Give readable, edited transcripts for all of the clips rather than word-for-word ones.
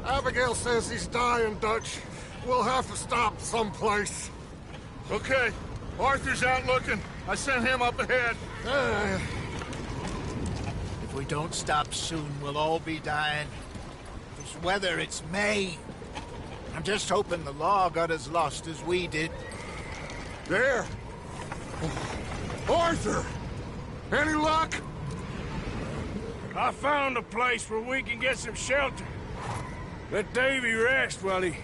Abigail says he's dying, Dutch. We'll have to stop someplace. Okay. Arthur's out looking. I sent him up ahead. If we don't stop soon, we'll all be dying. This weather, it's May. I'm just hoping the law got as lost as we did. There! Arthur! Any luck? I found a place where we can get some shelter. Let Davy rest while he...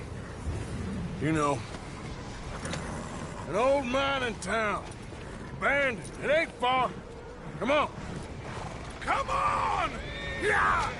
You know. An old mining town. Abandoned. It ain't far. Come on. Come on! Yeah!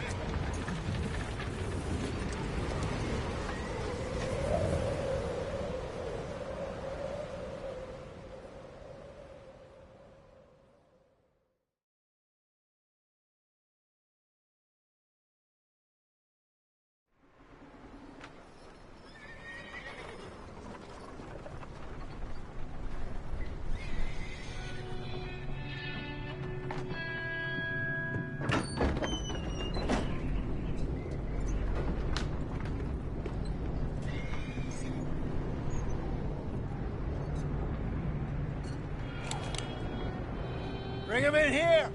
Bring him in here!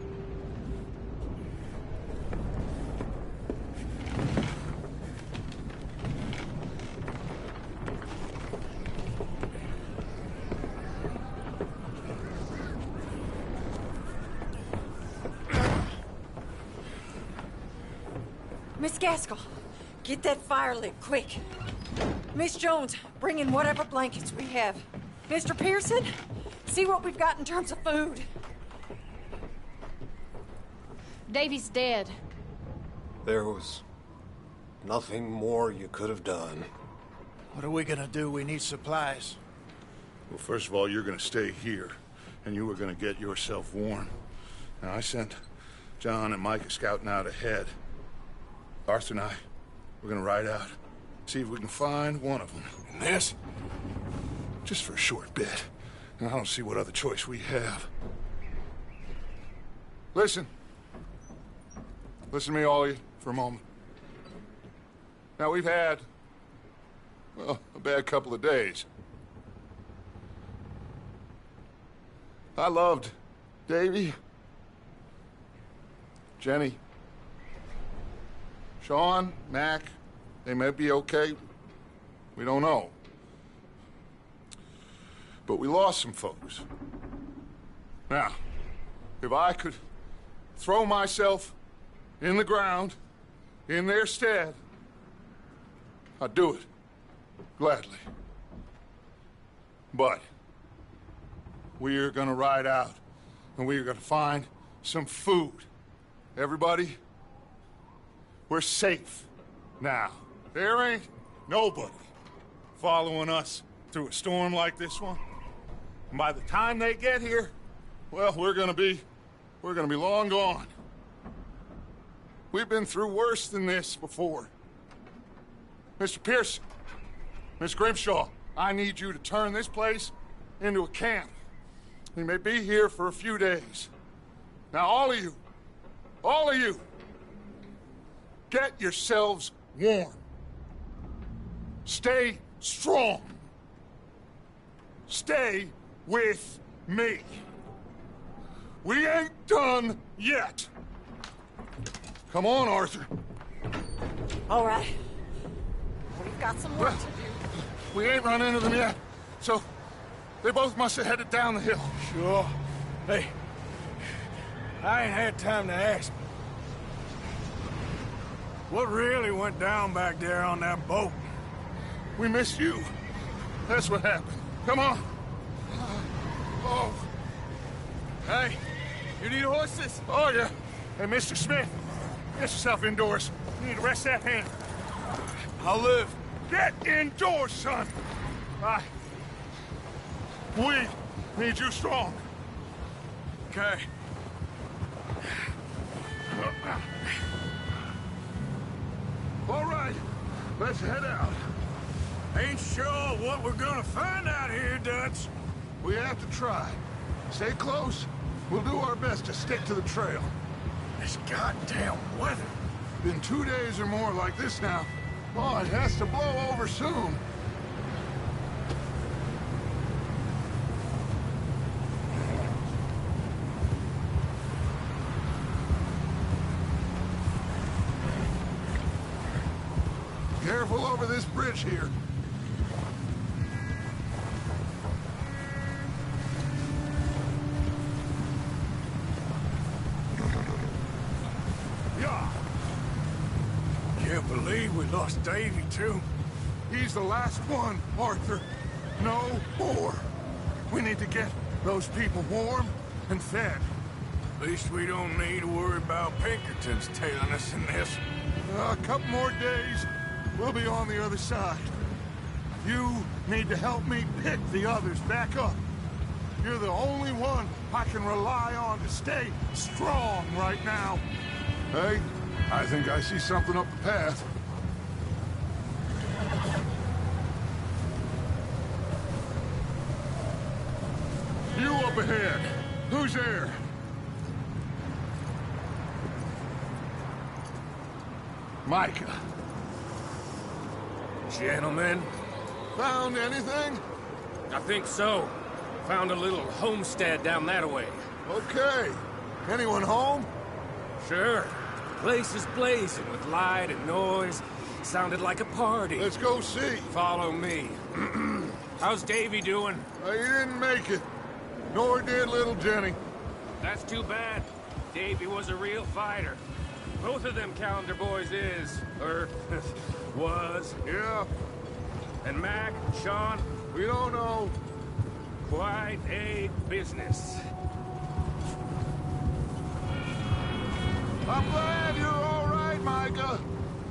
Miss Gaskell, get that fire lit, quick. Miss Jones, bring in whatever blankets we have. Mr. Pearson, see what we've got in terms of food. Davy's dead. There was nothing more you could have done. What are we gonna do? We need supplies. Well, first of all, you're gonna stay here, and you were gonna get yourself warm. Now, I sent John and Micah scouting out ahead. Arthur and I, we're gonna ride out, see if we can find one of them. And this, just for a short bit. And I don't see what other choice we have. Listen. Listen to me, all of you, for a moment. Now, we've had, well, a bad couple of days. I loved Davy, Jenny, Sean, Mac. They may be okay. We don't know. But we lost some folks. Now, if I could throw myself in the ground in their stead, I'd do it. Gladly. But we're gonna ride out and we're gonna find some food. Everybody, we're safe now. There ain't nobody following us through a storm like this one. And by the time they get here, well, we're gonna be long gone. We've been through worse than this before. Mr. Pearson, Miss Grimshaw, I need you to turn this place into a camp. We may be here for a few days. Now, all of you, get yourselves warm. Stay strong. Stay with me. We ain't done yet. Come on, Arthur. All right. We've got some work to do. We ain't run into them yet, so they both must have headed down the hill. Sure. Hey, I ain't had time to ask. What really went down back there on that boat? We missed you. That's what happened. Come on. Oh. Hey, you need horses? Oh, yeah. Hey, Mr. Smith, get yourself indoors. You need to rest that hand. I'll live. Get indoors, son. We need you strong. Okay. All right, let's head out. Ain't sure what we're gonna find out here, Dutch. We have to try. Stay close. We'll do our best to stick to the trail. This goddamn weather. Been 2 days or more like this now. Oh, it has to blow over soon. Careful over this bridge here. Yeah. Can't believe we lost Davy, too. He's the last one, Arthur. No more. We need to get those people warm and fed. At least we don't need to worry about Pinkertons tailing us in this. A couple more days, we'll be on the other side. You need to help me pick the others back up. You're the only one I can rely on to stay strong right now. Hey, I think I see something up the path. You up ahead. Who's there? Micah. Gentlemen, Found anything? I think so. Found a little homestead down that way. Okay. Anyone home? Sure. Place is blazing with light and noise. Sounded like a party. Let's go see. Follow me. How's Davy doing? He didn't make it. Nor did little Jenny. That's too bad. Davy was a real fighter. Both of them Calendar boys is, or was. Yeah, And Mac, Sean, we don't know. quite a business. I'm glad you're all right, Micah.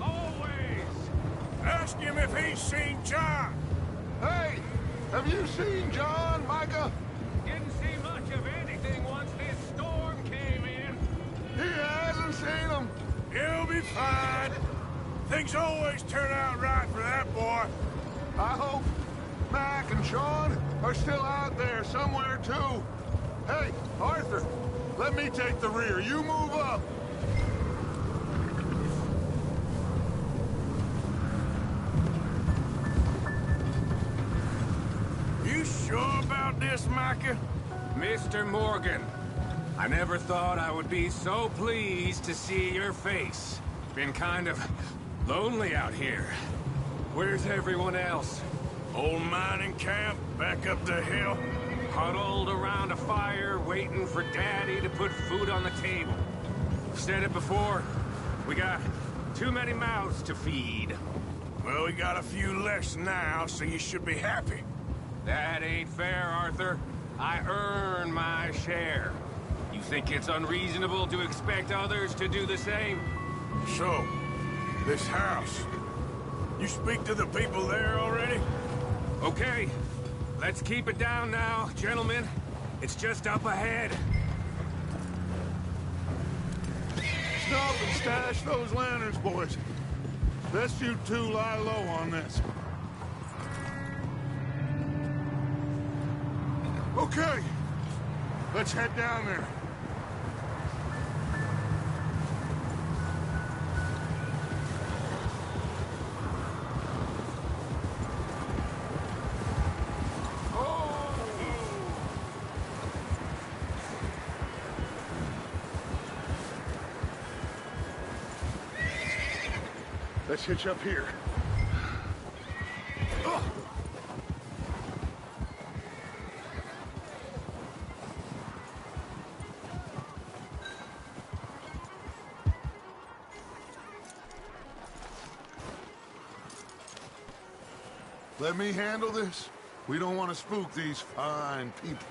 Always! Ask him if he's seen John. Hey, have you seen John, Micah? Didn't see much of anything once this storm came in. He hasn't seen him. He'll be fine. Things always turn out right for that boy. I hope Mac and Sean are still out there somewhere, too. Hey, Arthur, let me take the rear. You move up. Micah? Mr. Morgan, I never thought I would be so pleased to see your face. Been kind of lonely out here. Where's everyone else? Old mining camp, back up the hill. Huddled around a fire, waiting for Daddy to put food on the table. Said it before, we got too many mouths to feed. Well, we got a few less now, so you should be happy. That ain't fair, Arthur. I earn my share. You think it's unreasonable to expect others to do the same? So, this house. You speak to the people there already? Okay, let's keep it down now, gentlemen. It's just up ahead. Stop and stash those lanterns, boys. Best you two lie low on this. Okay, let's head down there. Let's hitch up here. Let me handle this. We don't want to spook these fine people.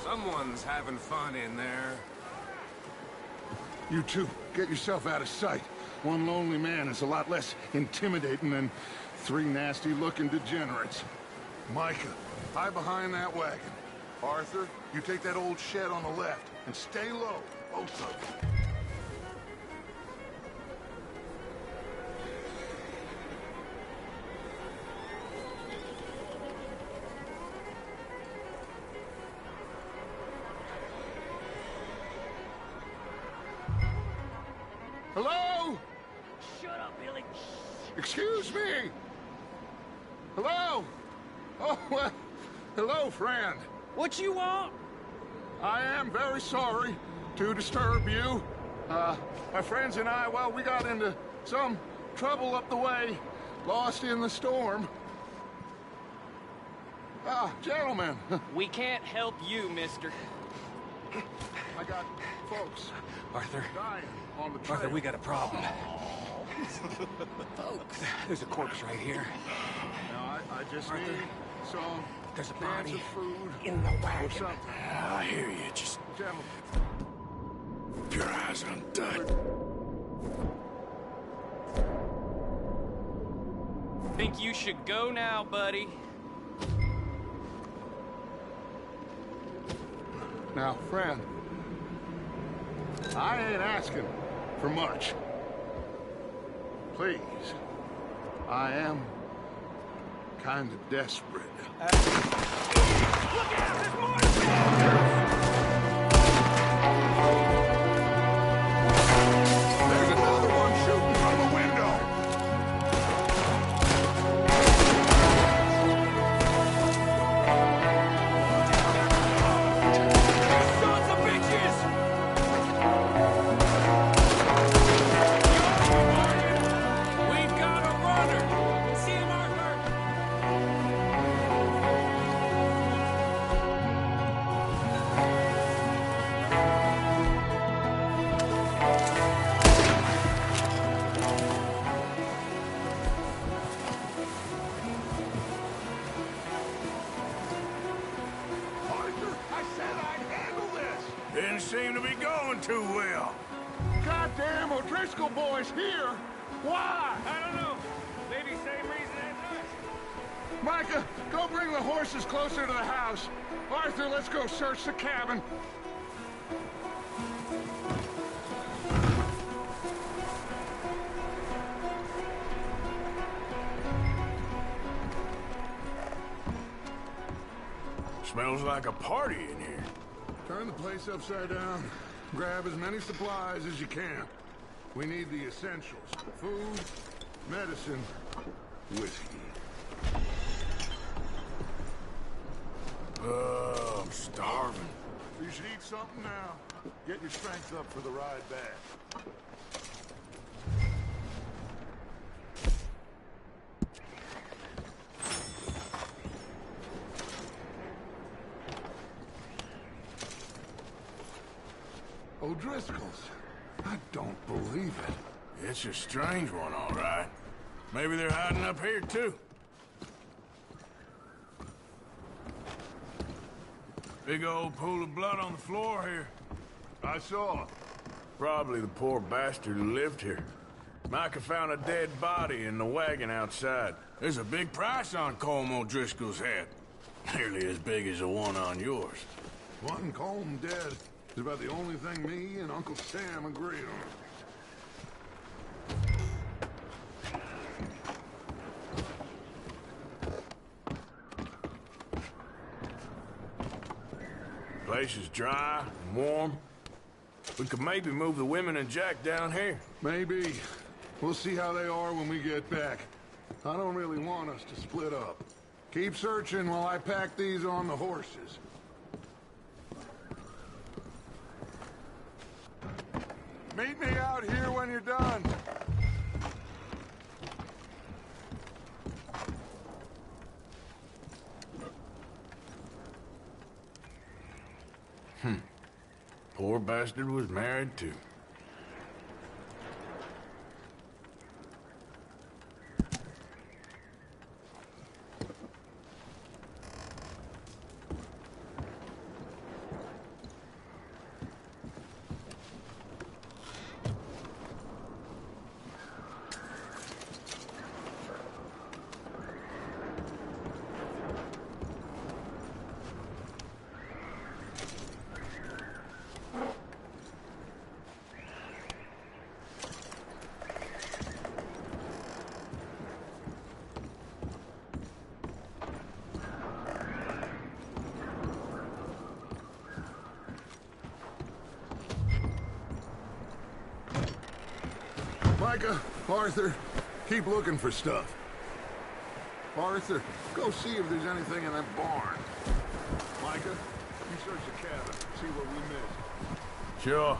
Someone's having fun in there. You two, get yourself out of sight. One lonely man is a lot less intimidating than three nasty-looking degenerates. Micah, hide behind that wagon. Arthur, you take that old shed on the left, and stay low, both of you. Hello? Shut up, Billy. Excuse me? Hello? Oh, well, hello, friend. What you want? I am very sorry to disturb you. My friends and I, well, we got into some trouble up the way, lost in the storm. Gentlemen, We can't help you, mister. I got folks Arthur, dying on the trail. Arthur, we got a problem. Folks, there's a corpse right here. Now, I just Arthur, need some there's a cans body of food in the or wagon. something. I hear you. Just Gentlemen, keep your eyes on Dud. Think you should go now, buddy? now, friend, I ain't asking for much. Please, I am kind of desperate. There's another one shooting from the window. Sons of bitches! We've got a runner! See him, Arthur? Arthur, I said I'd handle this. Didn't seem to be going too well. Goddamn O'Driscoll boys here. Why? I don't know. Maybe same reason as us. Micah, go bring the horses closer to the house. Arthur, let's go search the cabin. Smells like a party in here. Turn the place upside down. Grab as many supplies as you can. We need the essentials. Food, medicine, whiskey. Oh, I'm starving. You should eat something now. Get your strength up for the ride back. O'Driscoll's. I don't believe it. It's a strange one, all right. Maybe they're hiding up here, too. Big old pool of blood on the floor here. I saw. Probably the poor bastard who lived here. Micah found a dead body in the wagon outside. There's a big price on Colm O'Driscoll's head. Nearly as big as the one on yours. Wanting Colm dead is about the only thing me and Uncle Sam agree on. Place is dry and warm. We could maybe move the women and Jack down here. Maybe. We'll see how they are when we get back. I don't really want us to split up. Keep searching while I pack these on the horses. Meet me out here when you're done. Poor bastard was married too. Micah, Arthur, keep looking for stuff. Arthur, go see if there's anything in that barn. Micah, you search the cabin, see what we missed. Sure.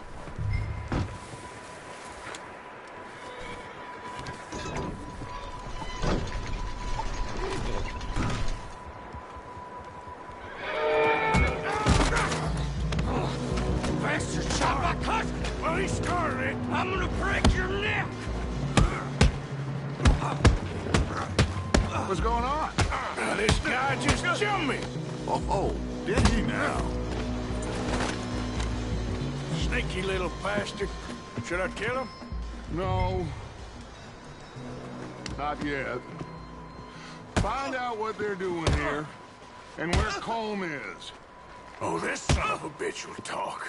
Bastard shot my cousin! Well, he started it. I'm gonna break your neck! What's going on? This guy just jumped me! Oh, did he now? Sneaky little bastard. Should I kill him? No. Not yet. Find out what they're doing here, and where Colm is. Oh, this son of a bitch will talk.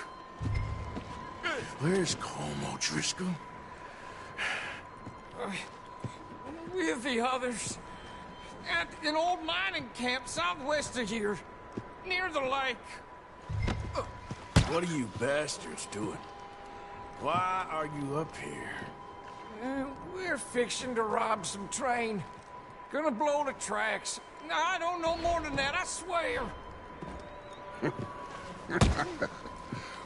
Where's Colm O'Driscoll? With the others. At an old mining camp southwest of here. Near the lake. What are you bastards doing? Why are you up here? We're fixing to rob some train. Gonna blow the tracks. I don't know more than that, I swear.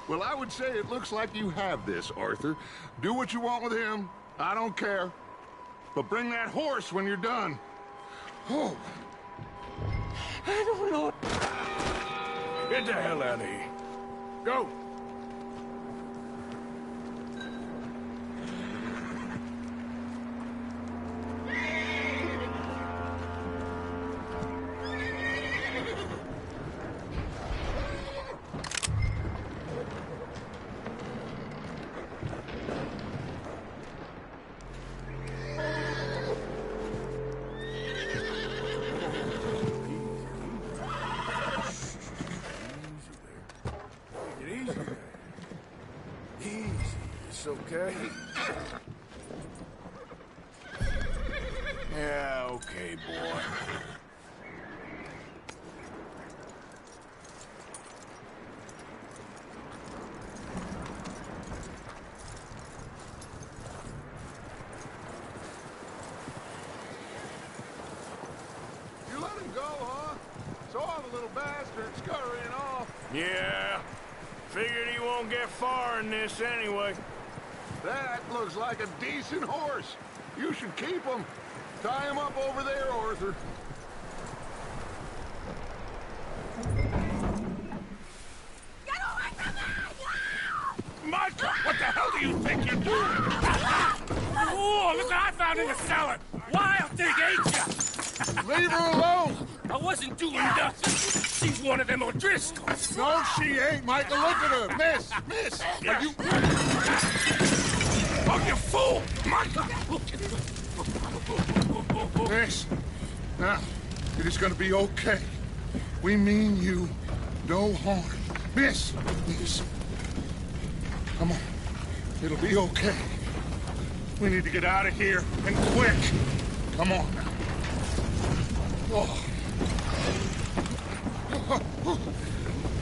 Well, I would say it looks like you have this, Arthur. Do what you want with him. I don't care. But bring that horse when you're done. Oh. I don't know. Get the hell out of here. Go! Okay? Yeah, okay, boy. little bastard scurrying off. Yeah. Figured he won't get far in this anyway. That looks like a decent horse. You should keep him. Tie him up over there, Arthur. Get away from me! Micah, what the hell do you think you're doing? Oh, look what I found in the cellar! Wild thing, ain't ya? Leave her alone! I wasn't doing nothing. She's one of them O'Driscolls. No, she ain't, Micah. Look at her. Miss, are you... Oh, you fool! Micah! Miss, now, it is gonna be okay. We mean you no harm. Miss. Come on. It'll be okay. We need to get out of here, and quick. Come on now. Oh.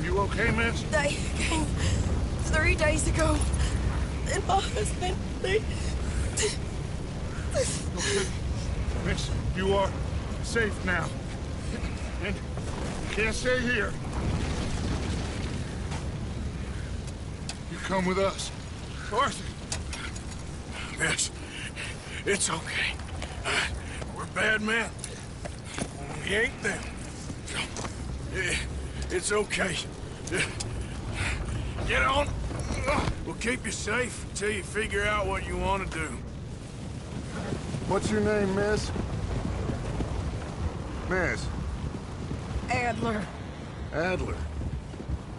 You okay, miss? They came 3 days ago. And my husband, they... Okay. Miss, you are safe now. And you can't stay here. You come with us. Arthur. Miss, it's okay. We're bad men. We ain't them. It's okay. Get on. We'll keep you safe until you figure out what you want to do. What's your name, miss? Miss? Adler. Adler.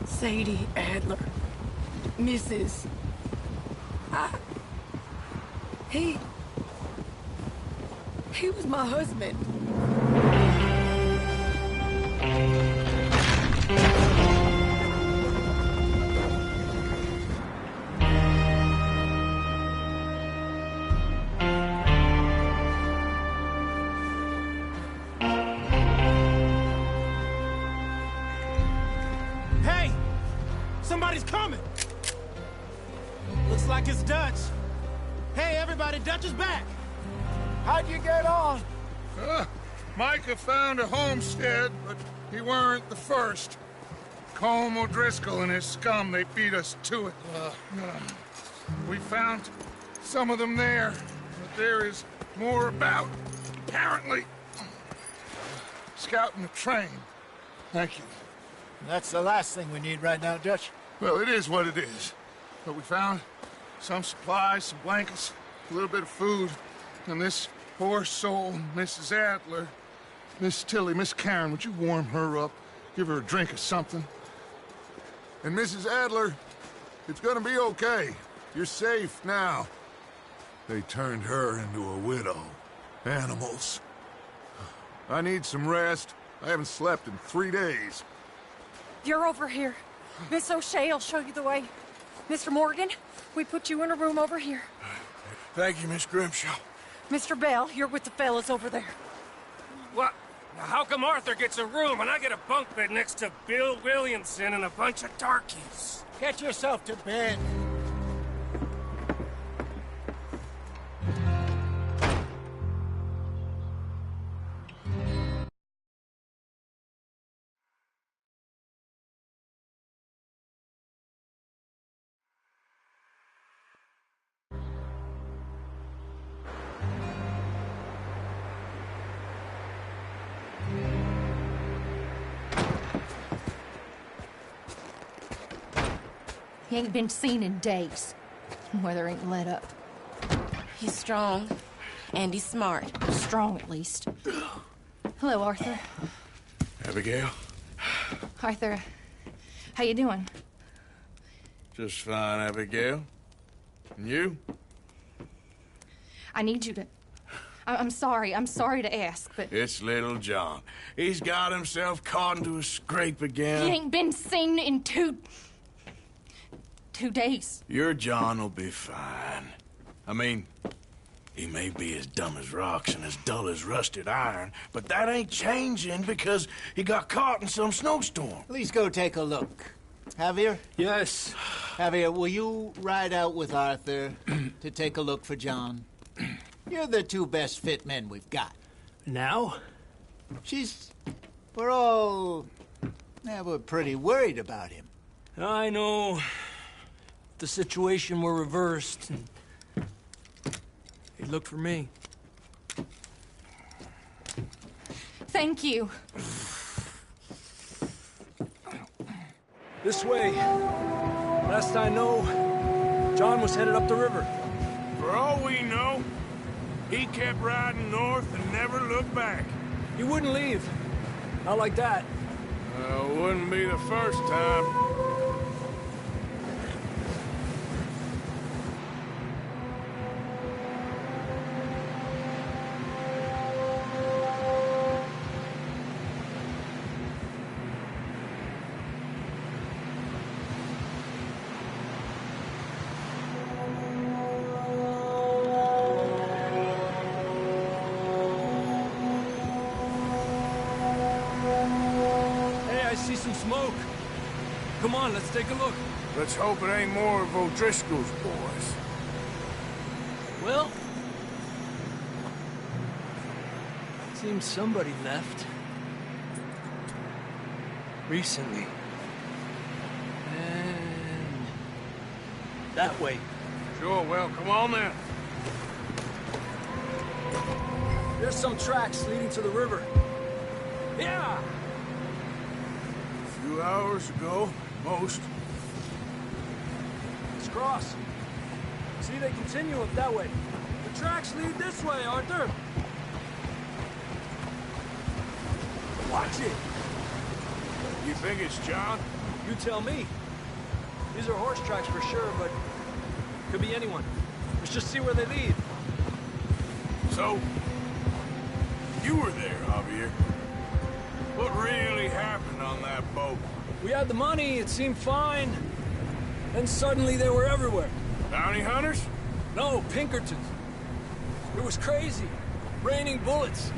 Sadie Adler. Mrs. He was my husband. Hey! Somebody's coming! Looks like it's Dutch. Hey, everybody, Dutch is back! How'd you get on? Micah found a homestead, but he weren't the first. Colm O'Driscoll and his scum, they beat us to it. We found some of them there, but there is more about, apparently. Scouting the train. Thank you. That's the last thing we need right now, Dutch. Well, it is what it is. But we found some supplies, some blankets, a little bit of food, and this poor soul, Mrs. Adler, Miss Tilly, Miss Karen, would you warm her up? Give her a drink or something? And Mrs. Adler, it's gonna be okay. You're safe now. They turned her into a widow. Animals. I need some rest. I haven't slept in 3 days. You're over here. Miss O'Shea will show you the way. Mr. Morgan, we put you in a room over here. Thank you, Miss Grimshaw. Mr. Bell, you're with the fellas over there. What? Now, how come Arthur gets a room and I get a bunk bed next to Bill Williamson and a bunch of darkies? Get yourself to bed. He ain't been seen in days. Weather ain't let up. He's strong, and he's smart. Strong, at least. Hello, Arthur. Abigail? Arthur, how you doing? Just fine, Abigail. And you? I need you to... I'm sorry to ask, but... It's little John. He's got himself caught into a scrape again. He ain't been seen in 2 days. Your John will be fine. I mean, he may be as dumb as rocks and as dull as rusted iron, but that ain't changing because he got caught in some snowstorm. Please go take a look. Javier? Yes. Javier, will you ride out with Arthur to take a look for John? You're the 2 best fit men we've got. Now? We're all Yeah, we're pretty worried about him. I know. If the situation were reversed, he'd look for me. Thank you. This way. Last I know, John was headed up the river. For all we know, he kept riding north and never looked back. He wouldn't leave. Not like that. Wouldn't be the first time. See some smoke. Come on, let's take a look. Let's hope it ain't more of O'Driscoll's boys. Well, seems somebody left. Recently. And that way. Sure, well, come on then. There's some tracks leading to the river. Yeah! 2 hours ago, most. Let's cross. See, they continue up that way. The tracks lead this way, Arthur. Watch it. You think it's John? You tell me. These are horse tracks for sure, but could be anyone. Let's just see where they lead. So, you were there, Javier. What really happened on that boat? We had the money, it seemed fine. Then suddenly they were everywhere. Bounty hunters? No, Pinkertons. It was crazy. Raining bullets.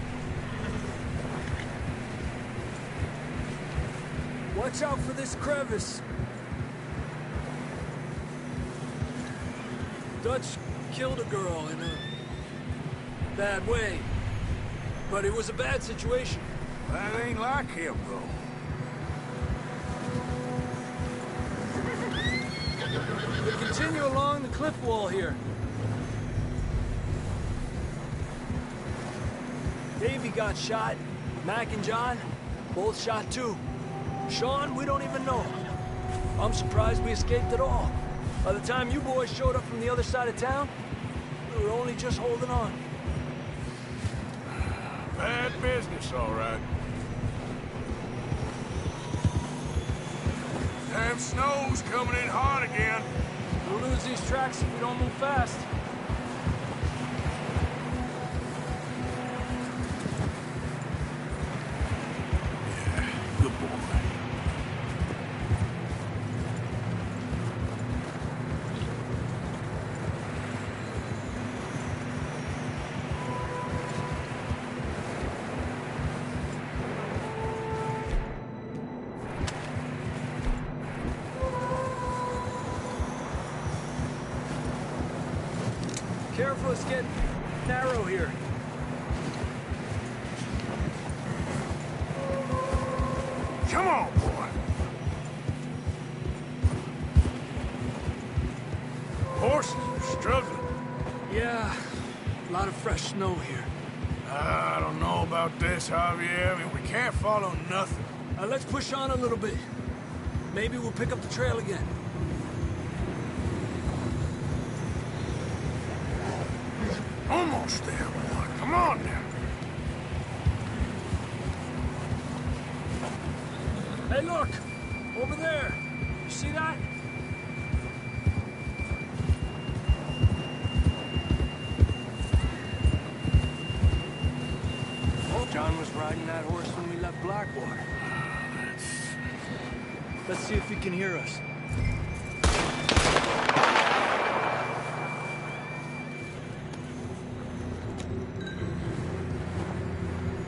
Watch out for this crevice. Dutch killed a girl in a bad way. But it was a bad situation. That ain't like him, though. We continue along the cliff wall here. Davey got shot. Mac and John, both shot too. Sean, we don't even know. I'm surprised we escaped at all. By the time you boys showed up from the other side of town, we were only just holding on. Bad business, all right. Damn snow's coming in hard again. We'll lose these tracks if we don't move fast. Yeah, good boy. Careful, it's getting narrow here. Come on, boy. Horses are struggling. Yeah, a lot of fresh snow here. I don't know about this, Javier. I mean, we can't follow nothing. Let's push on a little bit. Maybe we'll pick up the trail again. Almost there, boy. Come on now. Hey, look! Over there! You see that? Oh, John was riding that horse when we left Blackwater. Let's see if he can hear us.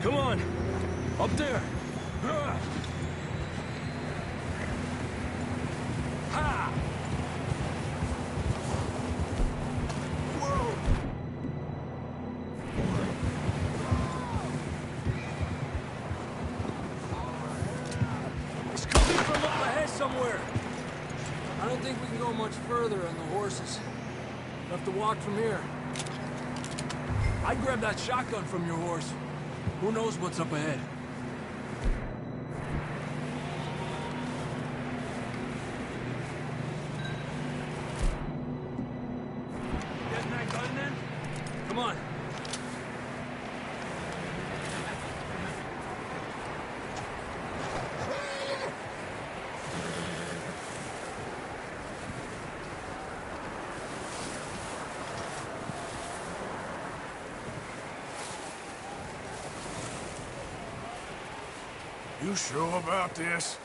Come on! Up there! Ha! Whoa! He's somewhere. I don't think we can go much further on the horses. We'll have to walk from here. I'd grab that shotgun from your horse. Who knows what's up ahead? Getting that gun then? Come on. You sure about this?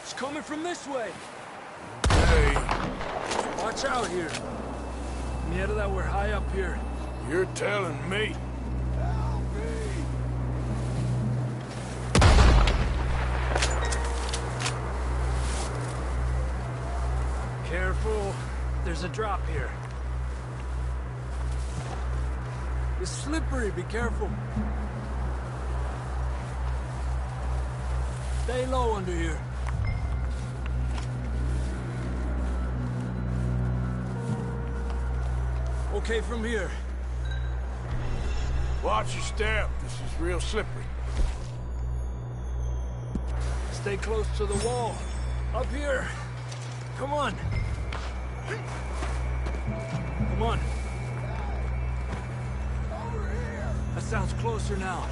It's coming from this way. Hey, Watch out here. Me out of that, we're high up here. you're telling me. Careful. There's a drop here. It's slippery, be careful. Stay low under here. Okay from here. Watch your step. This is real slippery. Stay close to the wall. Up here. Come on. Come on. That sounds closer now.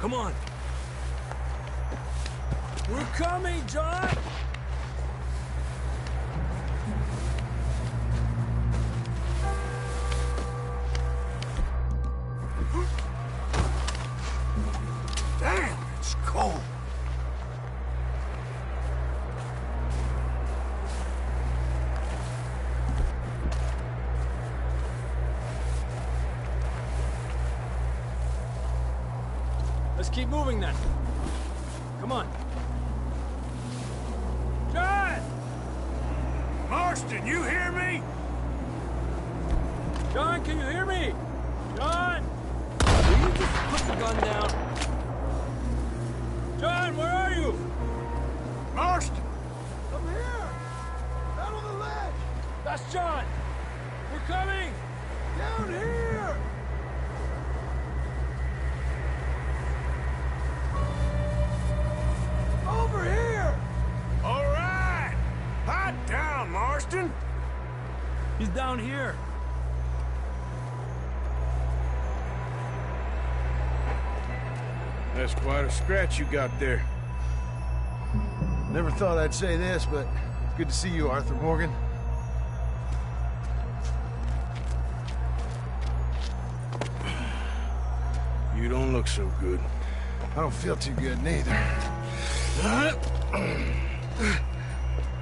Come on. We're coming, John! Damn, it's cold. Let's keep moving then. Come on. John! Marston, you hear me? John, can you hear me? John! Will you just put the gun down? John, where are you? Marston! Up here! Down on the ledge! That's John! We're coming! Down here! Over here! All right! Hide down, Marston! He's down here. That's quite a scratch you got there. Never thought I'd say this, but it's good to see you, Arthur Morgan. You don't look so good. I don't feel too good, neither.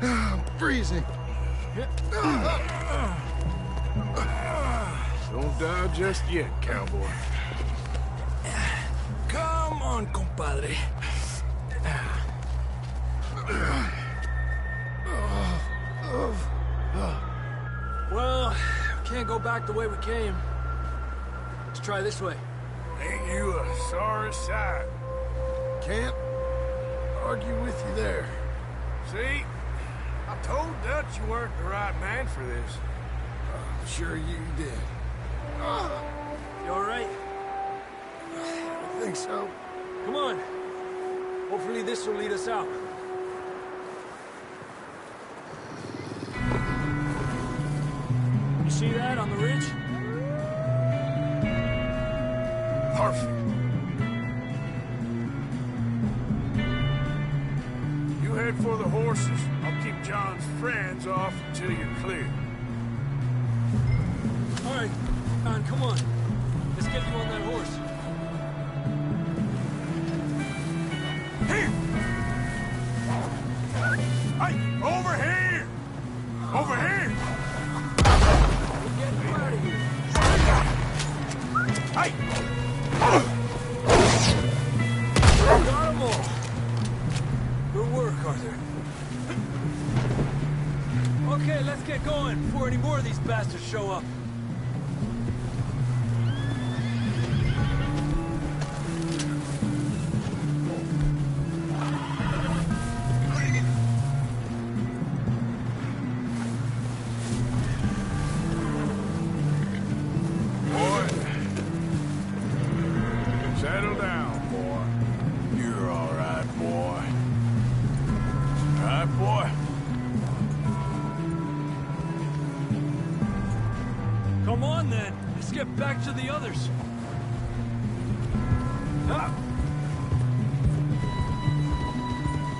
I'm freezing. Don't die just yet, cowboy. Come on, compadre. Well, can't go back the way we came. Let's try this way. Ain't you a sorry sight? Can't argue with you there. See? I told Dutch you weren't the right man for this. I'm sure you did. You all right? I think so. Come on. Hopefully this will lead us out. You see that on the ridge? Perfect. You head for the horses. I'll keep John's friends off until you're clear. All right, John, come on. Let's get you on that horse. Here! Hey, over here! Over here! We'll get you out of here. Hey! Got 'em all. Good work, Arthur. Okay, let's get going before any more of these bastards show up. back to the others.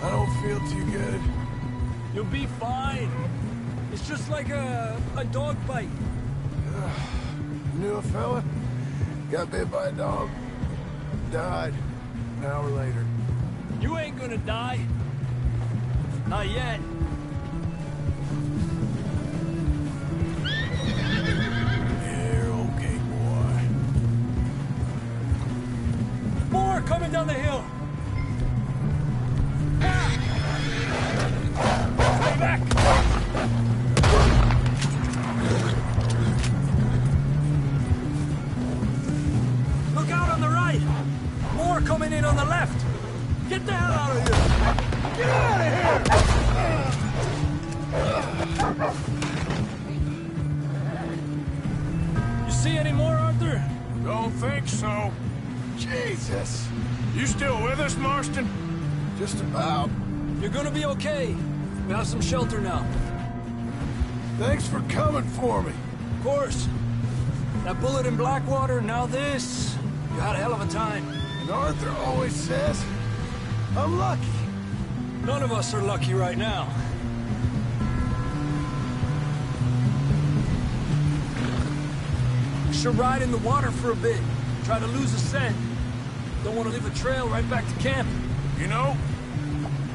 I don't feel too good. You'll be fine. It's just like a dog bite. Knew a fella? Got bit by a dog. Died an hour later. You ain't gonna die. Not yet. You're okay, boy. More coming down the hill. Stay back. Look out on the right. More coming in on the left. Get the hell out of here. Get out of here. You see any more, Arthur? Don't think so. Jesus! You still with us, Marston? Just about. You're gonna be okay. We have some shelter now. Thanks for coming for me. Of course. That bullet in Blackwater, now this. You had a hell of a time. And Arthur always says, I'm lucky. None of us are lucky right now. We should ride in the water for a bit. Try to lose the scent. Don't want to leave a trail right back to camp. You know,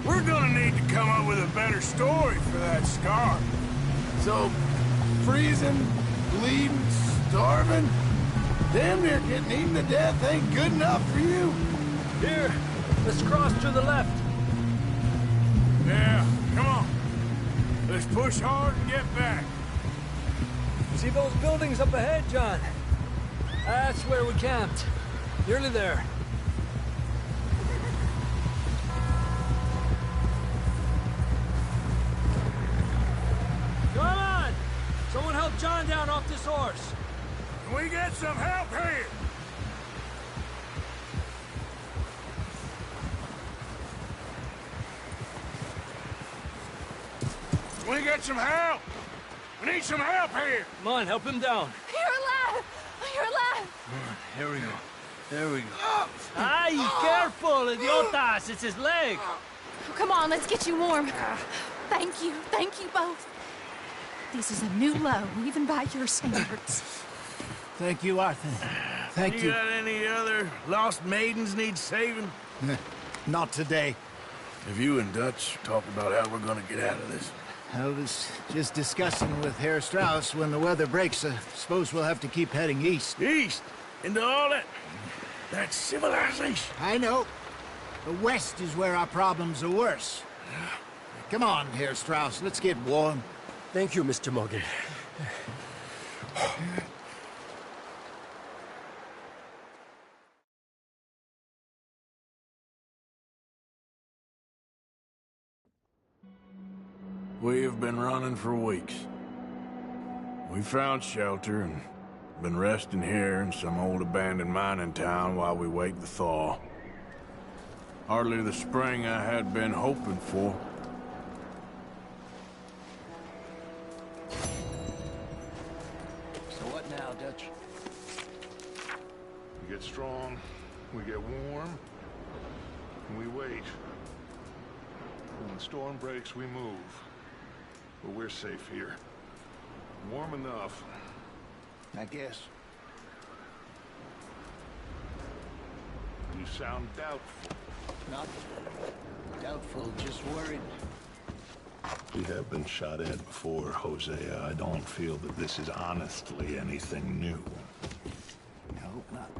we're gonna need to come up with a better story for that scar. So, freezing, bleeding, starving, damn near getting eaten to death ain't good enough for you? Here, let's cross to the left. Yeah, come on. Let's push hard and get back. See those buildings up ahead, John? That's where we camped. Nearly there. Come on! Someone help John down off this horse. Can we get some help here? Can we get some help? We need some help here. Come on, help him down. You're alive! You're alive! Here we go. There we go. Ay, careful, idiotas! It's his leg. Oh, come on, let's get you warm. Thank you both. This is a new low, even by your standards. Thank you, Arthur. Thank you. You got any other lost maidens need saving? Not today. Have you and Dutch talked about how we're gonna get out of this? I was just discussing with Herr Strauss when the weather breaks. I suppose we'll have to keep heading east. East? Into all that civilization? I know. The west is where our problems are worse. Come on, Herr Strauss, let's get warm. Thank you, Mr. Morgan. We have been running for weeks. We found shelter and been resting here in some old abandoned mining town while we wait the thaw. Hardly the spring I had been hoping for. So what now, Dutch? We get strong, we get warm, and we wait. When the storm breaks, we move. But we're safe here. Warm enough. I guess. You sound doubtful. Not doubtful, just worried. We have been shot at before, Hosea. I don't feel that this is honestly anything new. I hope not.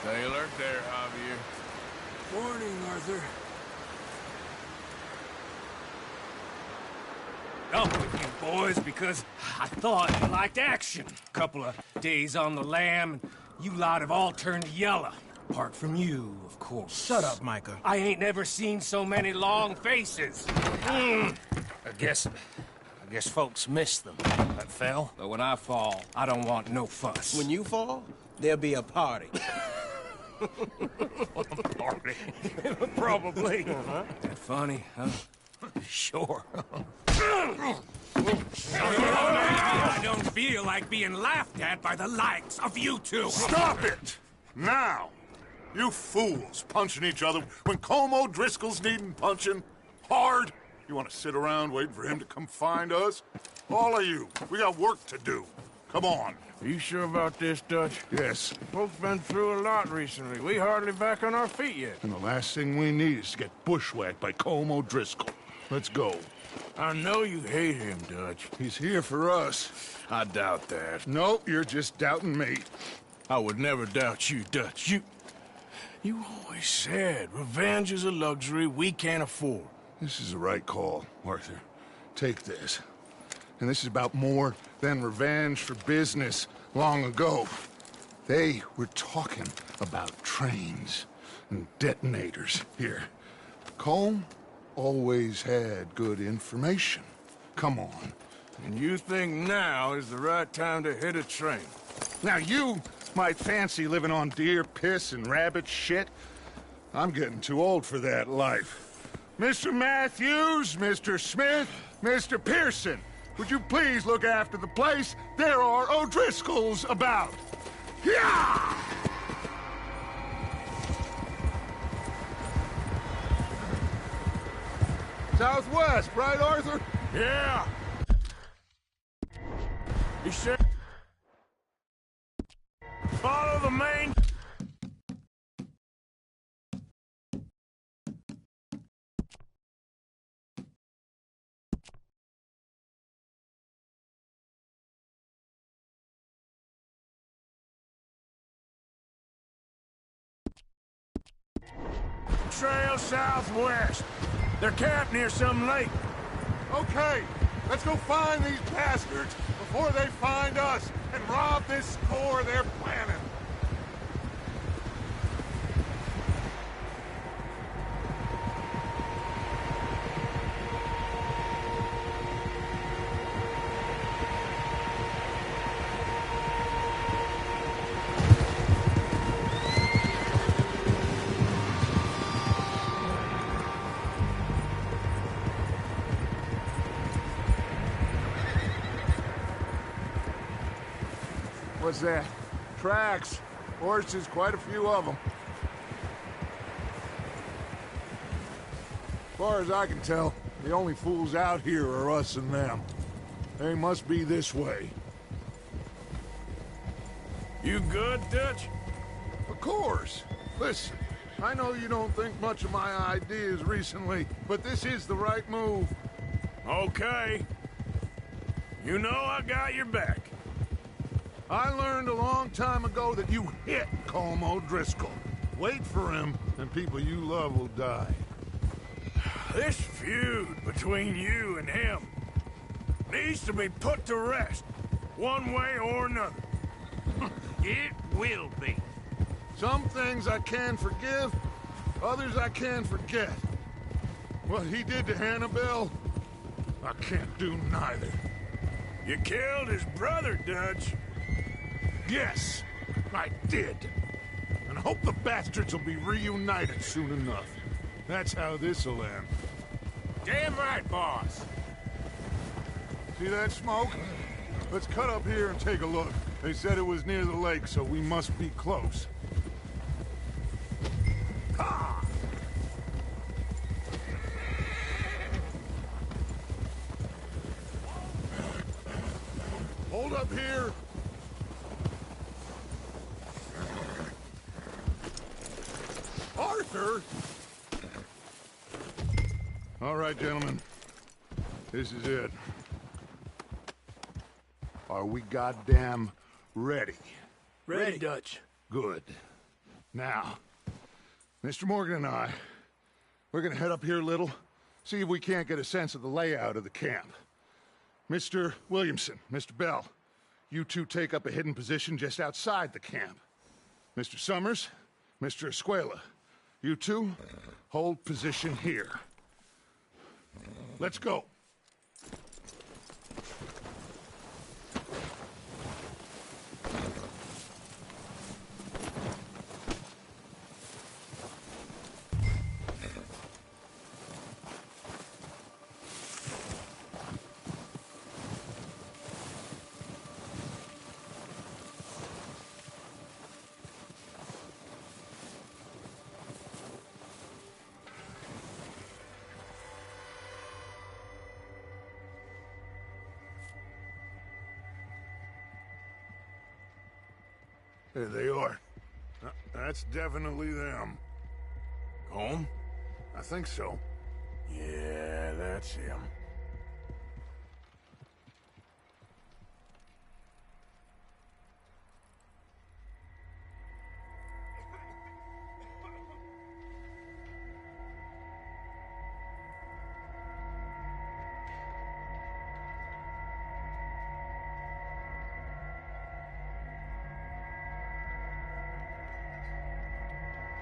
Stay alert there, Javier. Morning, Arthur. Up with you boys because I thought you liked action. Couple of days on the lam, and you lot have all turned yellow. Apart from you, of course. Shut up, Micah. I ain't never seen so many long faces. I guess folks miss them. That fell. But when I fall, I don't want no fuss. When you fall, there'll be a party. Party. Probably. That funny, huh? Sure. I don't feel like being laughed at by the likes of you two. Stop it! Now! You fools punching each other when Colm O'Driscoll's needing punching. Hard! You want to sit around waiting for him to come find us? All of you, we got work to do. Come on. Are you sure about this, Dutch? Yes. Folks been through a lot recently. We hardly back on our feet yet. And the last thing we need is to get bushwhacked by Colm O'Driscoll. Let's go. I know you hate him, Dutch. He's here for us. I doubt that. No, you're just doubting me. I would never doubt you, Dutch. You always said revenge is a luxury we can't afford. This is the right call, Arthur. Take this. And this is about more than revenge for business long ago. They were talking about trains and detonators here. Colm always had good information. Come on. And you think now is the right time to hit a train? Now you might fancy living on deer piss and rabbit shit. I'm getting too old for that life. Mr. Matthews, Mr. Smith, Mr. Pearson, would you please look after the place? There are O'Driscolls about. Yeah! Southwest, right, Arthur? Yeah. You sure? Follow the main... Trail southwest. They're camped near some lake. Okay, let's go find these bastards before they find us and rob this store they're planning. What's that? Tracks. Horses, quite a few of them. As far as I can tell, the only fools out here are us and them. They must be this way. You good, Dutch? Of course. Listen, I know you don't think much of my ideas recently, but this is the right move. Okay. You know I got your back. I learned a long time ago that you hit Colm O'Driscoll. Wait for him, and people you love will die. This feud between you and him needs to be put to rest, one way or another. It will be. Some things I can forgive, others I can forget. What he did to Annabelle, I can't do neither. You killed his brother, Dutch. Yes, I did. And I hope the bastards will be reunited soon enough. That's how this'll end. Damn right, boss. See that smoke? Let's cut up here and take a look. They said it was near the lake, so we must be close. Ah! Hold up here. Arthur! All right, gentlemen. This is it. Are we goddamn ready? Ready, Dutch. Good. Now, Mr. Morgan and I, we're gonna head up here a little, see if we can't get a sense of the layout of the camp. Mr. Williamson, Mr. Bell, you two take up a hidden position just outside the camp. Mr. Summers, Mr. Escuela, you two hold position here. Let's go. There they are. That's definitely them. Home? I think so. Yeah, that's him.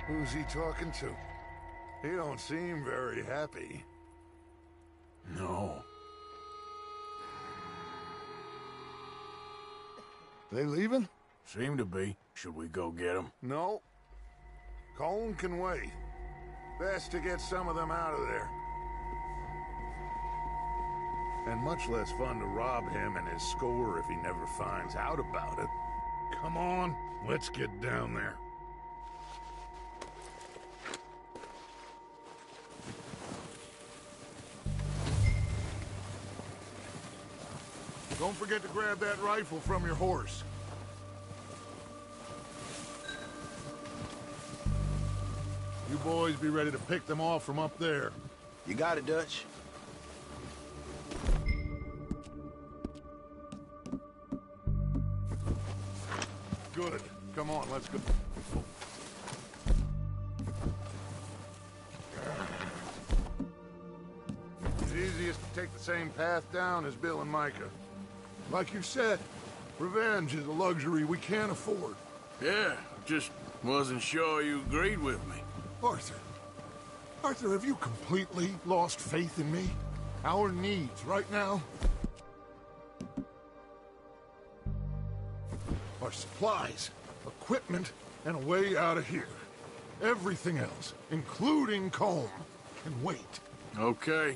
Who's he talking to? He don't seem very happy. No. They leaving? Seem to be. Should we go get them? No. Colm can wait. Best to get some of them out of there. And much less fun to rob him and his score if he never finds out about it. Come on, let's get down there. Don't forget to grab that rifle from your horse. You boys be ready to pick them off from up there. You got it, Dutch. Good. Come on, let's go. It's easiest to take the same path down as Bill and Micah. Like you said, revenge is a luxury we can't afford. Yeah, just wasn't sure you agreed with me. Arthur. Arthur, have you completely lost faith in me? Our needs right now are supplies, equipment, and a way out of here. Everything else, including Colm, can wait. Okay.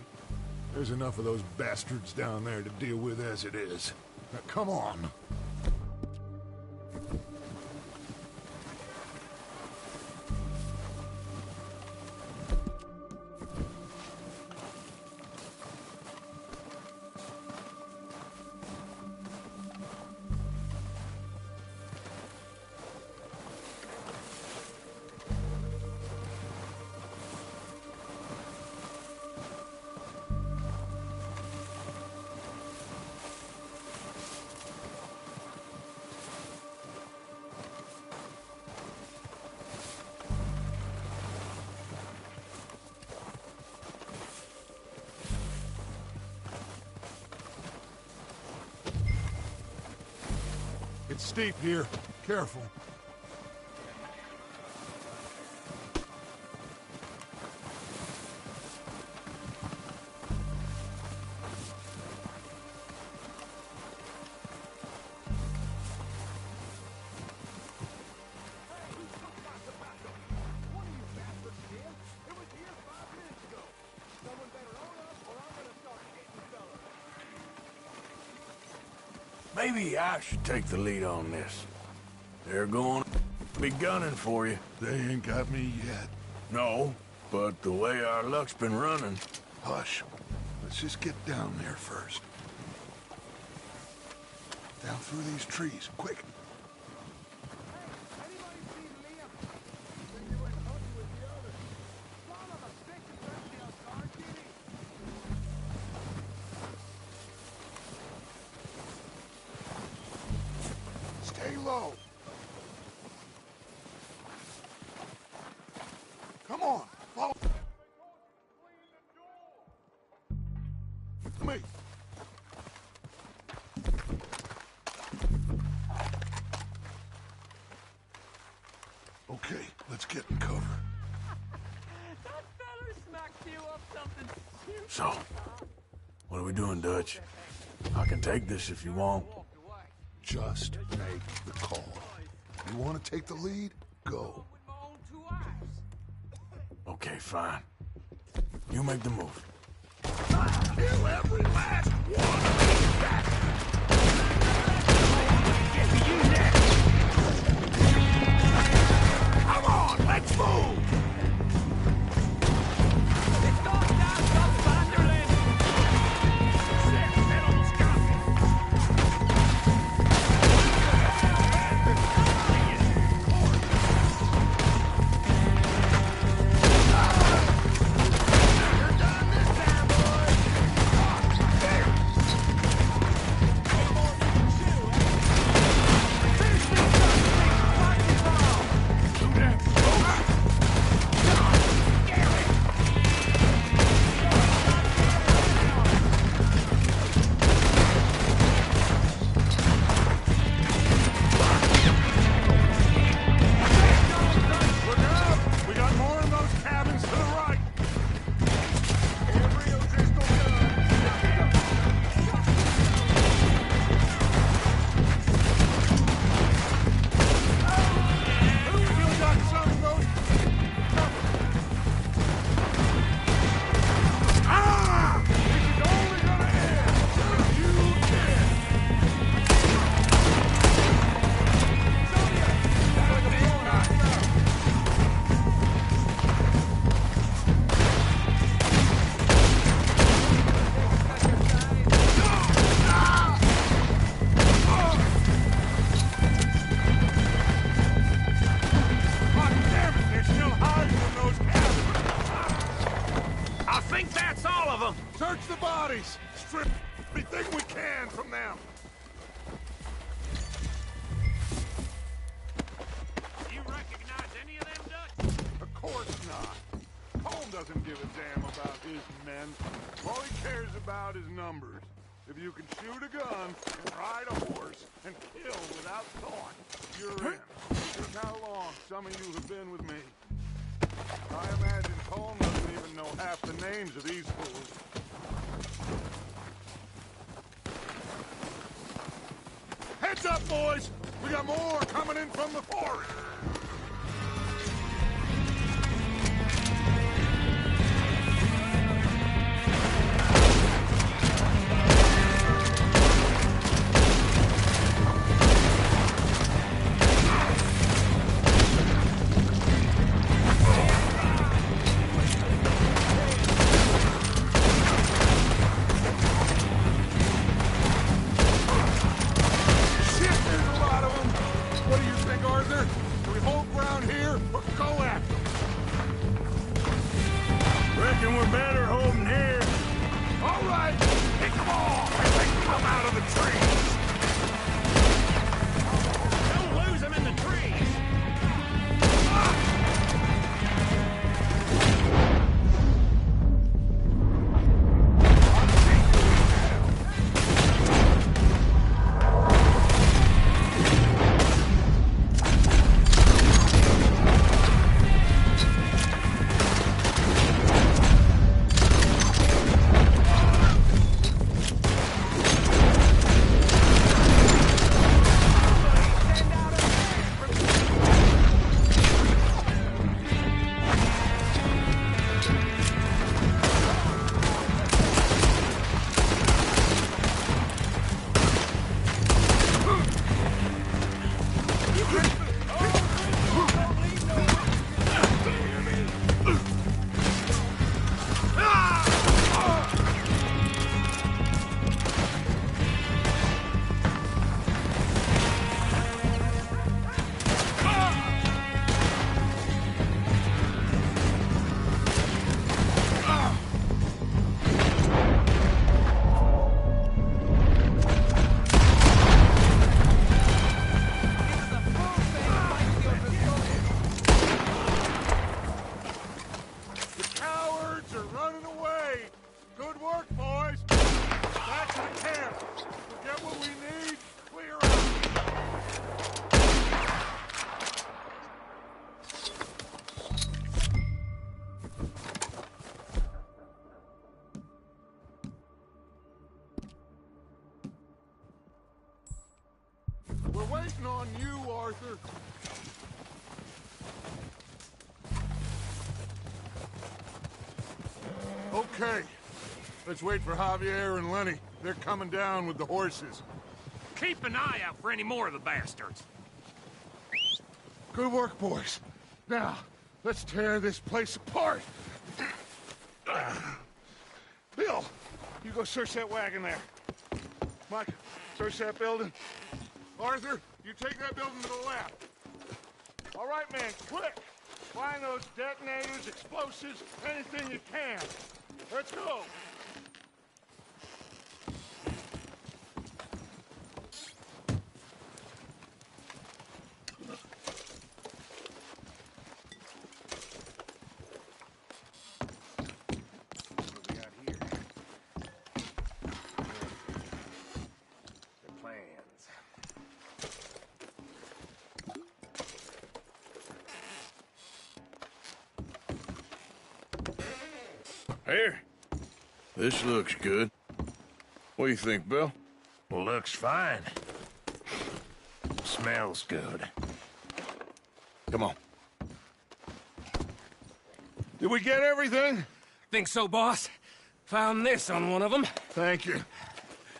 There's enough of those bastards down there to deal with as it is. Now, come on. It's steep here. Careful. Maybe I should take the lead on this. They're going to be gunning for you. They ain't got me yet. No, but the way our luck's been running... Hush. Let's just get down there first. Down through these trees, quick. Stay low. Come on, follow me. Okay, let's get in cover. That feller smacked you up something stupid. So, what are we doing, Dutch? I can take this if you want. Just make the call. You want to take the lead? Go. Okay, fine. You make the move. Kill every last one! Come on, let's move! Please, strip everything we can from them. You recognize any of them Dutch? Of course not. Colm doesn't give a damn about his men. All he cares about is numbers. If you can shoot a gun and ride a horse and kill without thought, you're in. Look how long some of you have been with me. I imagine Colm doesn't even know half the names of these fools. Heads up, boys! We got more coming in from the forest! We're waiting on you, Arthur. Okay. Let's wait for Javier and Lenny. They're coming down with the horses. Keep an eye out for any more of the bastards. Good work, boys. Now, let's tear this place apart. Bill, you go search that wagon there. Mike, search that building. Arthur, you take that building to the left. All right, man, quick. Find those detonators, explosives, anything you can. Let's go. Here. This looks good. What do you think, Bill? Looks fine. Smells good. Come on. Did we get everything? Think so, boss. Found this on one of them. Thank you.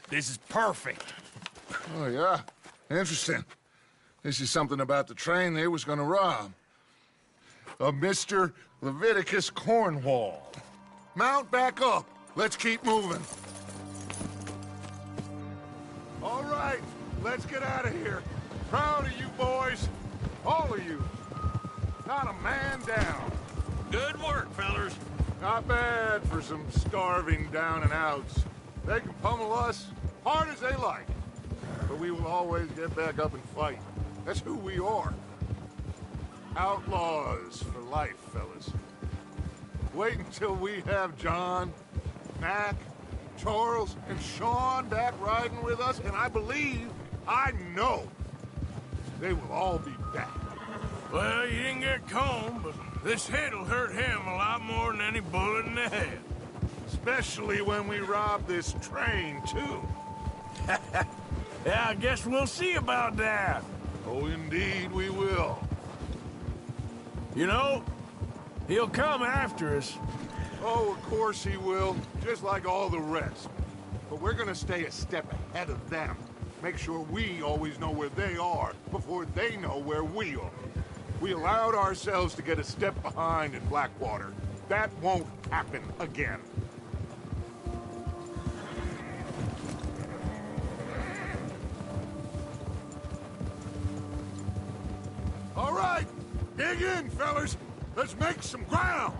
This is perfect. Oh, yeah? Interesting. This is something about the train they was gonna rob. A Mr. Leviticus Cornwall. Mount back up. Let's keep moving. All right, let's get out of here. Proud of you boys. All of you. Not a man down. Good work, fellers. Not bad for some starving down and outs. They can pummel us hard as they like. But we will always get back up and fight. That's who we are. Outlaws for life, fellas. Wait until we have John, Mac, Charles, and Sean back riding with us, and I know, they will all be back. Well, you didn't get Colm, but this hit'll hurt him a lot more than any bullet in the head. Especially when we rob this train, too. Yeah, I guess we'll see about that. Oh, indeed we will. You know, he'll come after us. Oh, of course he will, just like all the rest. But we're gonna stay a step ahead of them. Make sure we always know where they are before they know where we are. We allowed ourselves to get a step behind in Blackwater. That won't happen again. All right, dig in, fellas. Let's make some ground.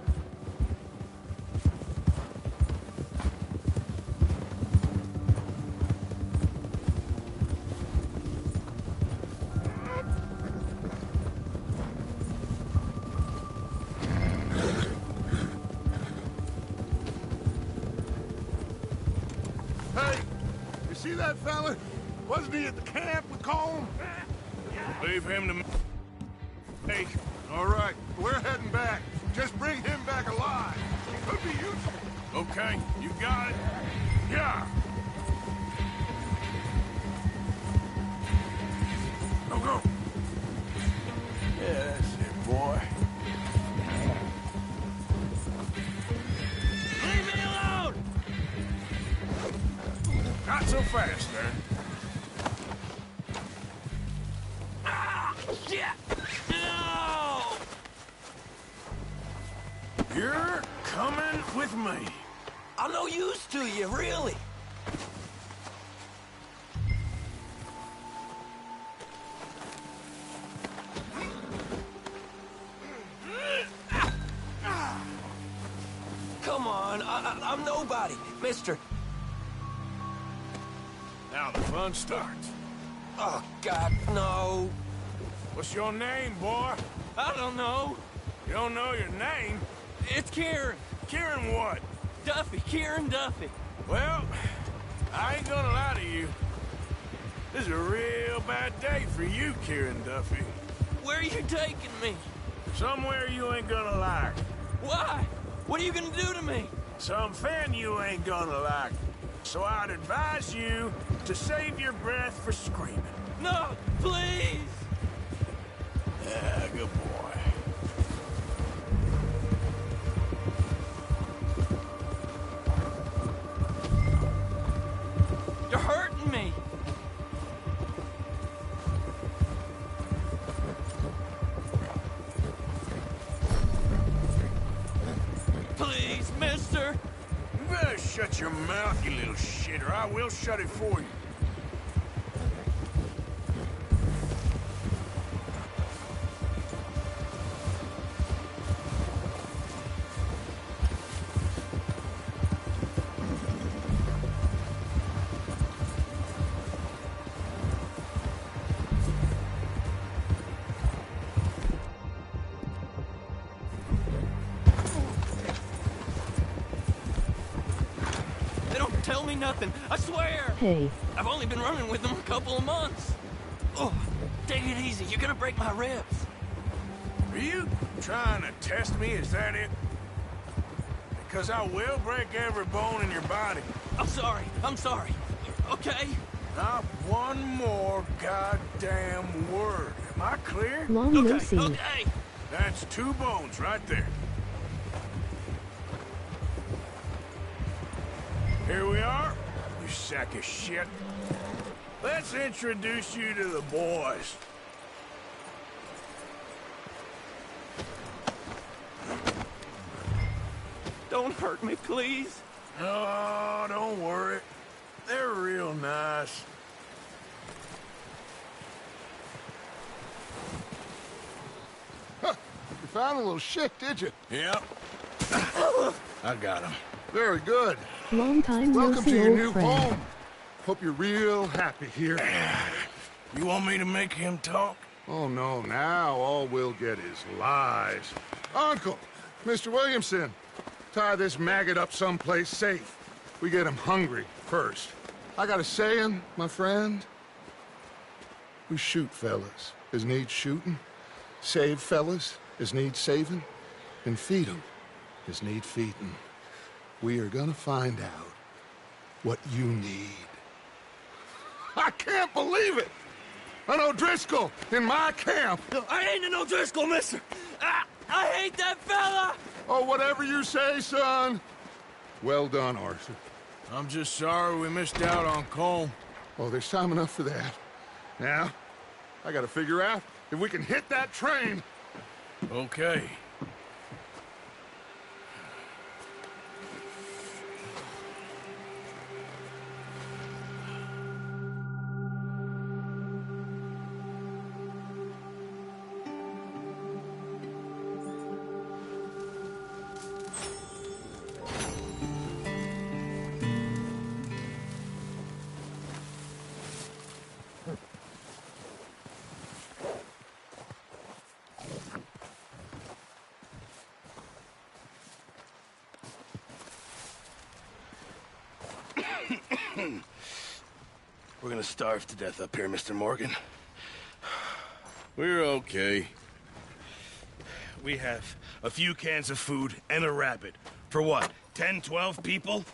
Hey, you see that fella? Wasn't he at the camp with Colm? Leave him to me. Hey. All right, we're heading back. Just bring him back alive. He could be useful. Okay, you got it. Yeah. Go, go. Yeah, that's it, boy. Leave me alone! Not so fast, there. Ah! Shit! No! You're coming with me. I'm no use to you, really. Come on, I'm nobody, mister. Now the fun starts. Oh, God, no. What's your name, boy? I don't know. You don't know your name? It's Kieran. Kieran what? Duffy. Kieran Duffy. Well, I ain't gonna lie to you. This is a real bad day for you, Kieran Duffy. Where are you taking me? Somewhere you ain't gonna like. Why? What are you gonna do to me? Something you ain't gonna like. So I'd advise you to save your breath for screaming. No, please! Yeah, good boy. You're hurting me. Please, mister. You better shut your mouth, you little shit, or I will shut it for you. Tell me nothing, I swear! Hey. I've only been running with them a couple of months. Oh, take it easy, you're gonna break my ribs. Are you trying to test me, is that it? Because I will break every bone in your body. I'm sorry. Okay? Not one more goddamn word. Am I clear? Long no see. Okay. That's 2 bones right there. Here we are, you sack of shit. Let's introduce you to the boys. Don't hurt me, please. Oh, don't worry. They're real nice. Huh. You found a little shit, did you? Yep. I got him. Very good. Long time no Welcome see, to your old new friend. home. Hope you're real happy here. You want me to make him talk? Oh, no, now all we'll get is lies. Uncle, Mr. Williamson, tie this maggot up someplace safe. We get him hungry first. I got a saying, my friend. We shoot fellas as need shooting, save fellas as need saving, and feed 'em as need feeding. We are gonna find out what you need. I can't believe it! An O'Driscoll in my camp! I ain't an O'Driscoll, mister! I hate that fella! Oh, whatever you say, son. Well done, Arthur. I'm just sorry we missed out on Colm. Oh, there's time enough for that. Now, I gotta figure out if we can hit that train. Okay. We're gonna starve to death up here, Mr. Morgan. We're okay. We have a few cans of food and a rabbit. For what, 10, 12 people?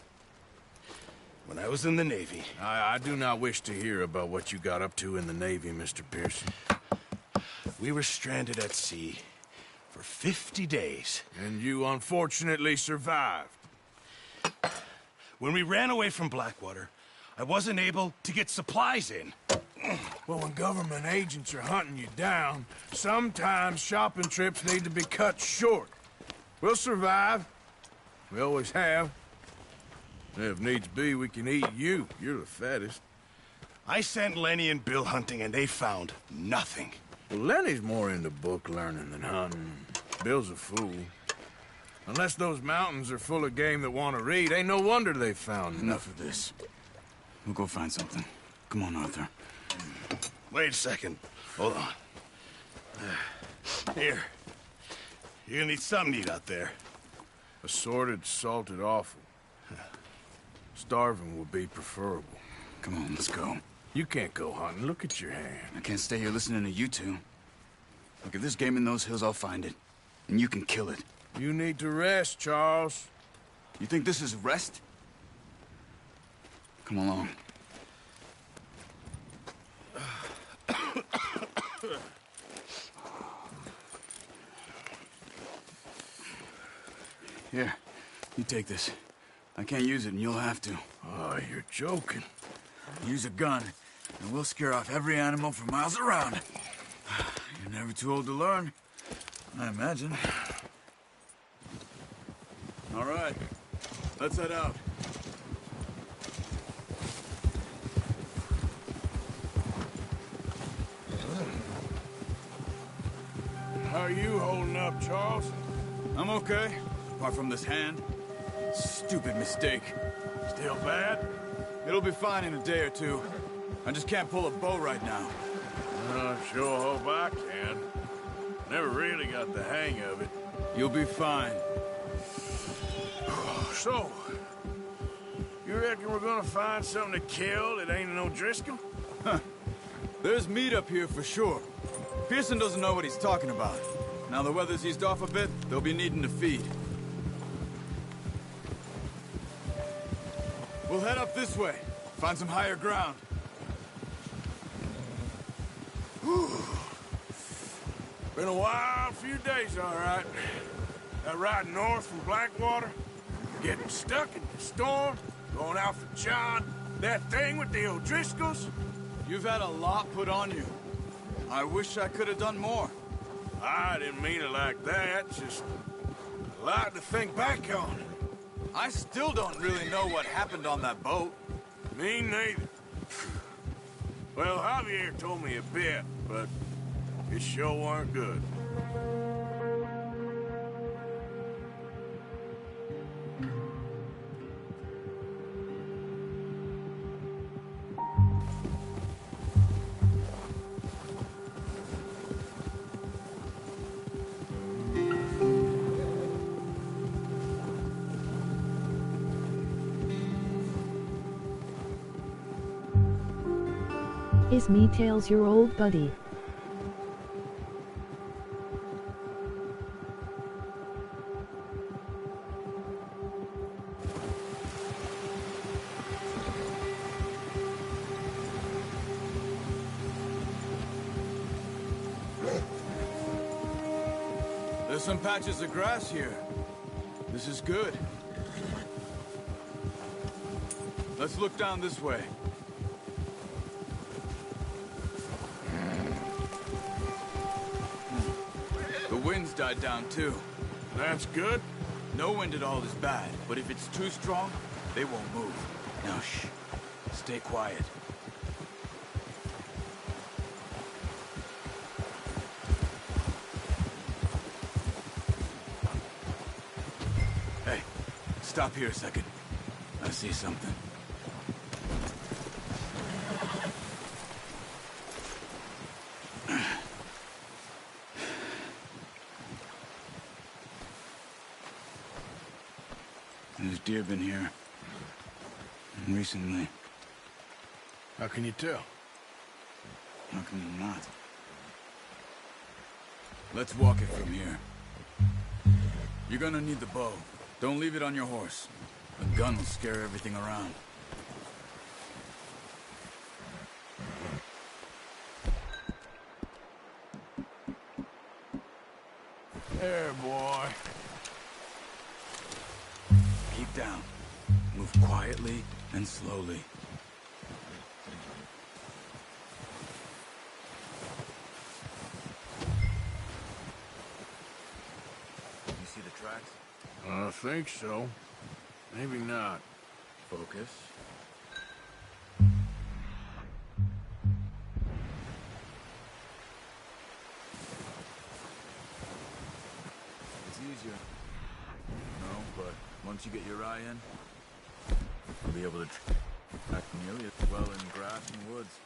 When I was in the Navy... I do not wish to hear about what you got up to in the Navy, Mr. Pearson. We were stranded at sea for 50 days. And you unfortunately survived. When we ran away from Blackwater, I wasn't able to get supplies in. Well, when government agents are hunting you down, sometimes shopping trips need to be cut short. We'll survive. We always have. If needs be, we can eat you. You're the fattest. I sent Lenny and Bill hunting, and they found nothing. Well, Lenny's more into book learning than hunting. Bill's a fool. Unless those mountains are full of game that want to read, ain't no wonder they found Enough of this. We'll go find something. Come on, Arthur. Wait a second. Hold on. Here. You're gonna need something to eat out there. Assorted, salted offal. Starving would be preferable. Come on, let's go. You can't go hunting. Look at your hand. I can't stay here listening to you two. Look, if there's game in those hills, I'll find it. And you can kill it. You need to rest, Charles. You think this is rest? Come along. Here, you take this. I can't use it, and you'll have to. Oh, you're joking. Use a gun, and we'll scare off every animal for miles around. You're never too old to learn, I imagine. All right, let's head out. How are you holding up, Charles? I'm okay, apart from this hand. Stupid mistake. Still bad? It'll be fine in a day or two. I just can't pull a bow right now. I sure hope I can. Never really got the hang of it. You'll be fine. So, you reckon we're gonna find something to kill that ain't an O'Driscoll? Huh. There's meat up here for sure. Pearson doesn't know what he's talking about. Now the weather's eased off a bit, they'll be needing to feed. We'll head up this way. Find some higher ground. Whew. Been a wild few days, all right. That ride north from Blackwater, getting stuck in the storm, going out for John, that thing with the O'Driscolls. You've had a lot put on you. I wish I could have done more. I didn't mean it like that, just a lot to think back on. I still don't really know what happened on that boat. Me neither. Well, Javier told me a bit, but it sure weren't good. Is me Tails your old buddy? There's some patches of grass here. This is good. Let's look down this way. The wind's died down too. That's good. No wind at all is bad, but if it's too strong, they won't move. Now shh. Stay quiet. Hey, stop here a second. I see something. There's deer been here. Recently. How can you tell? How can you not? Let's walk it from here. You're gonna need the bow. Don't leave it on your horse. A gun will scare everything around. There, boy. Keep down. Move quietly and slowly. You see the tracks? I think so. Maybe not. Focus. It's easier. No, but once you get your eye in, you'll be able to track nearly as well in grass and woods.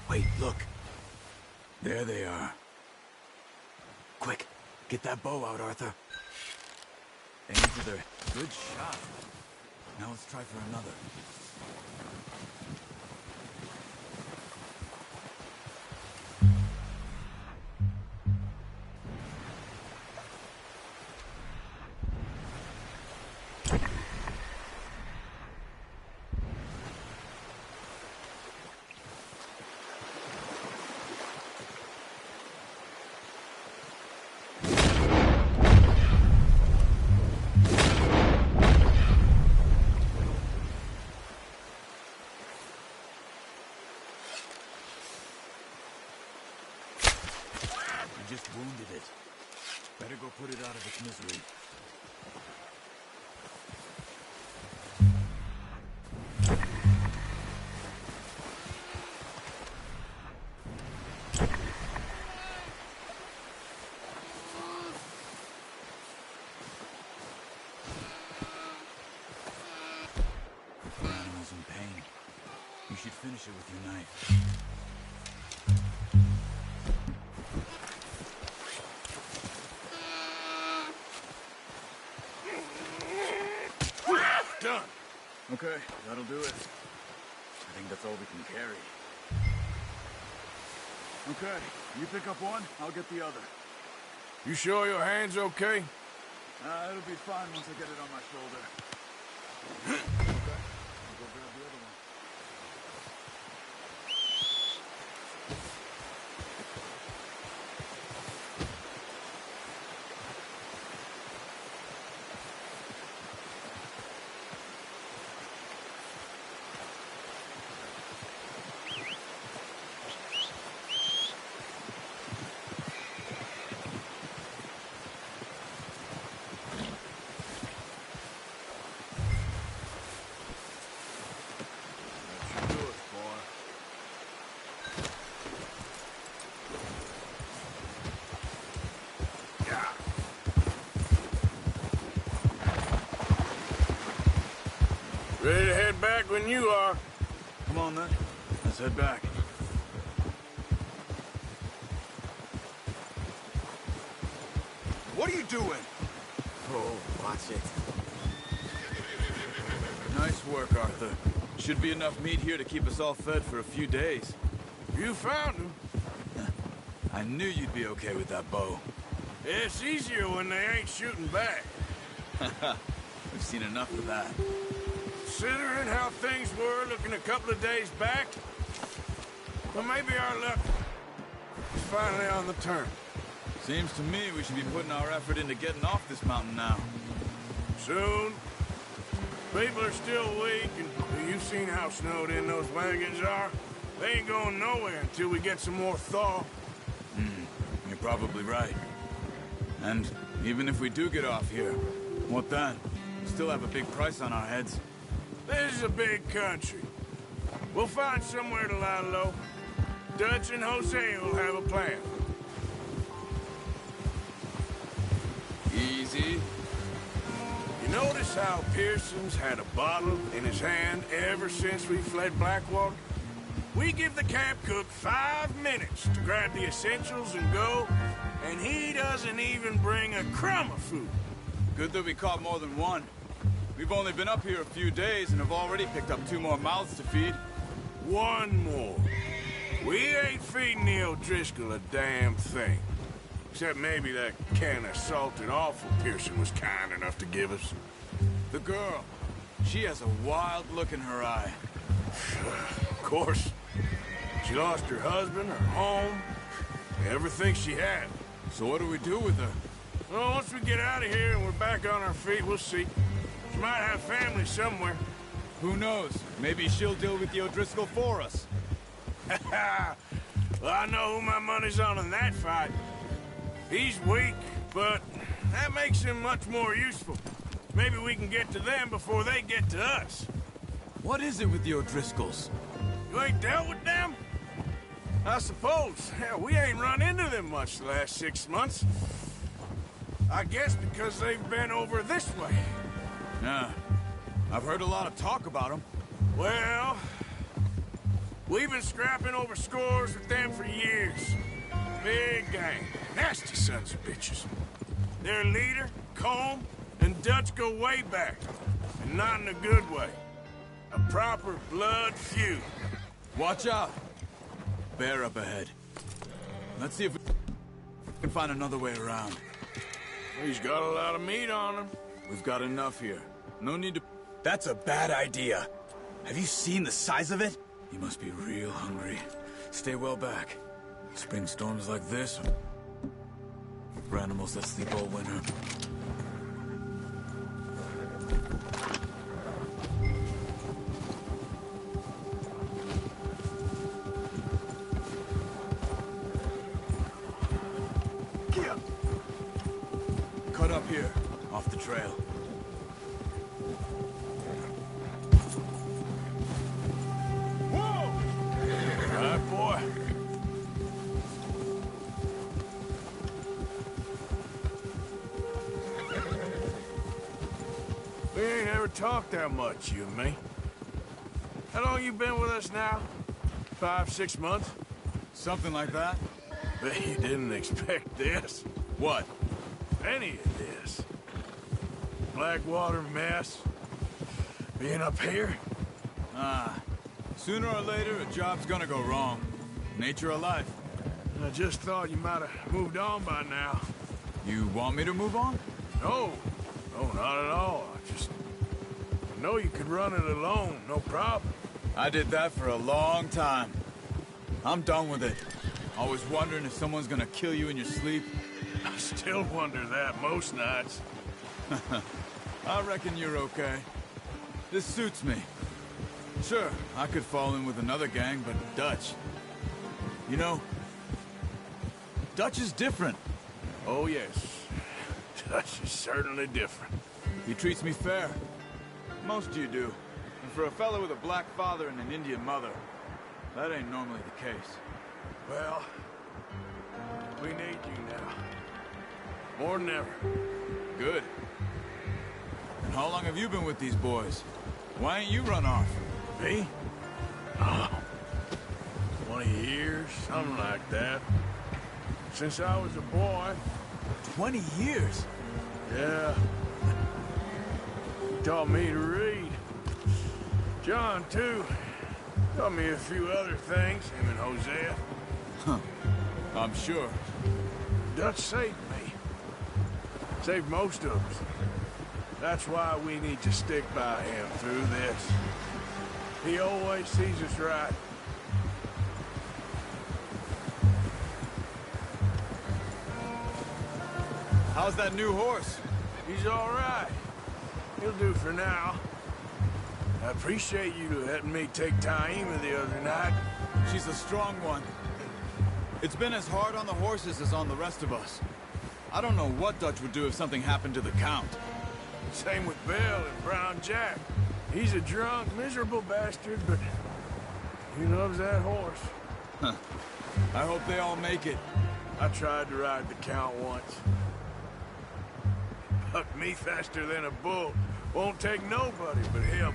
Wait, look. There they are. Quick, get that bow out, Arthur. Aim for their... Good shot. Now let's try for another. Just wounded it. Better go put it out of its misery. The animal's in pain. You should finish it with your knife. Done. Okay, that'll do it. I think that's all we can carry. Okay, you pick up one, I'll get the other. You sure your hand's okay? It'll be fine once I get it on my shoulder. Okay, I'll go grab the other one. Ready to head back when you are. Come on, then. Let's head back. What are you doing? Oh, watch it. Nice work, Arthur. Should be enough meat here to keep us all fed for a few days. You found him. I knew you'd be okay with that bow. It's easier when they ain't shooting back. We've seen enough of that. Considering how things were looking a couple of days back, well, maybe our luck is finally on the turn. Seems to me we should be putting our effort into getting off this mountain now. Soon. People are still weak, and you've seen how snowed in those wagons are. They ain't going nowhere until we get some more thaw. You're probably right. And even if we do get off here, what then? We still have a big price on our heads. This is a big country. We'll find somewhere to lie low. Dutch and Hosea will have a plan. Easy. You notice how Pearson's had a bottle in his hand ever since we fled Blackwater? We give the camp cook 5 minutes to grab the essentials and go, and he doesn't even bring a crumb of food. Good that we caught more than one. We've only been up here a few days and have already picked up 2 more mouths to feed. 1 more. We ain't feeding the O'Driscoll a damn thing. Except maybe that can of salted offal Pearson was kind enough to give us. The girl. She has a wild look in her eye. Of course. She lost her husband, her home, everything she had. So what do we do with her? Well, once we get out of here and we're back on our feet, we'll see. She might have family somewhere. Who knows? Maybe she'll deal with the O'Driscoll for us. Well, I know who my money's on in that fight. He's weak, but that makes him much more useful. Maybe we can get to them before they get to us. What is it with the O'Driscolls? You ain't dealt with them? I suppose. Hell, we ain't run into them much the last 6 months. I guess because they've been over this way. Yeah. I've heard a lot of talk about them. Well, we've been scrapping over scores with them for years. Big gang. Nasty sons of bitches. Their leader, Colm, and Dutch go way back. And not in a good way. A proper blood feud. Watch out! Bear up ahead. Let's see if we can find another way around. He's got a lot of meat on him. We've got enough here. No need to... That's a bad idea. Have you seen the size of it? He must be real hungry. Stay well back. Spring storms like this... for animals that sleep all winter. Cut up here, off the trail. Whoa! Right, boy. We ain't ever talked that much, you and me. How long you been with us now? 5, 6 months? Something like that. Bet you didn't expect this. What? Any of this. Blackwater mess. Being up here? Sooner or later, a job's gonna go wrong. Nature of life. I just thought you might have moved on by now. You want me to move on? No. No, not at all. I know you could run it alone, no problem. I did that for a long time. I'm done with it. Always wondering if someone's gonna kill you in your sleep. I still wonder that most nights. I reckon you're okay. This suits me. Sure, I could fall in with another gang, but Dutch... You know, Dutch is different. Oh, yes. Dutch is certainly different. He treats me fair. Most of you do. And for a fellow with a black father and an Indian mother, that ain't normally the case. Well, we need you now. More than ever. Good. And how long have you been with these boys? Why ain't you run off? Me? Oh, 20 years, something like that. Since I was a boy. 20 years? Yeah. He taught me to read. John, too. Taught me a few other things, him and Hosea. Huh. I'm sure. Dutch saved me. Saved most of us. That's why we need to stick by him through this. He always sees us right. How's that new horse? He's all right. He'll do for now. I appreciate you letting me take Taima the other night. She's a strong one. It's been as hard on the horses as on the rest of us. I don't know what Dutch would do if something happened to the Count. Same with Bill and Brown Jack. He's a drunk, miserable bastard, but he loves that horse. Huh. I hope they all make it. I tried to ride the Count once. Bucked me faster than a bull. Won't take nobody but him.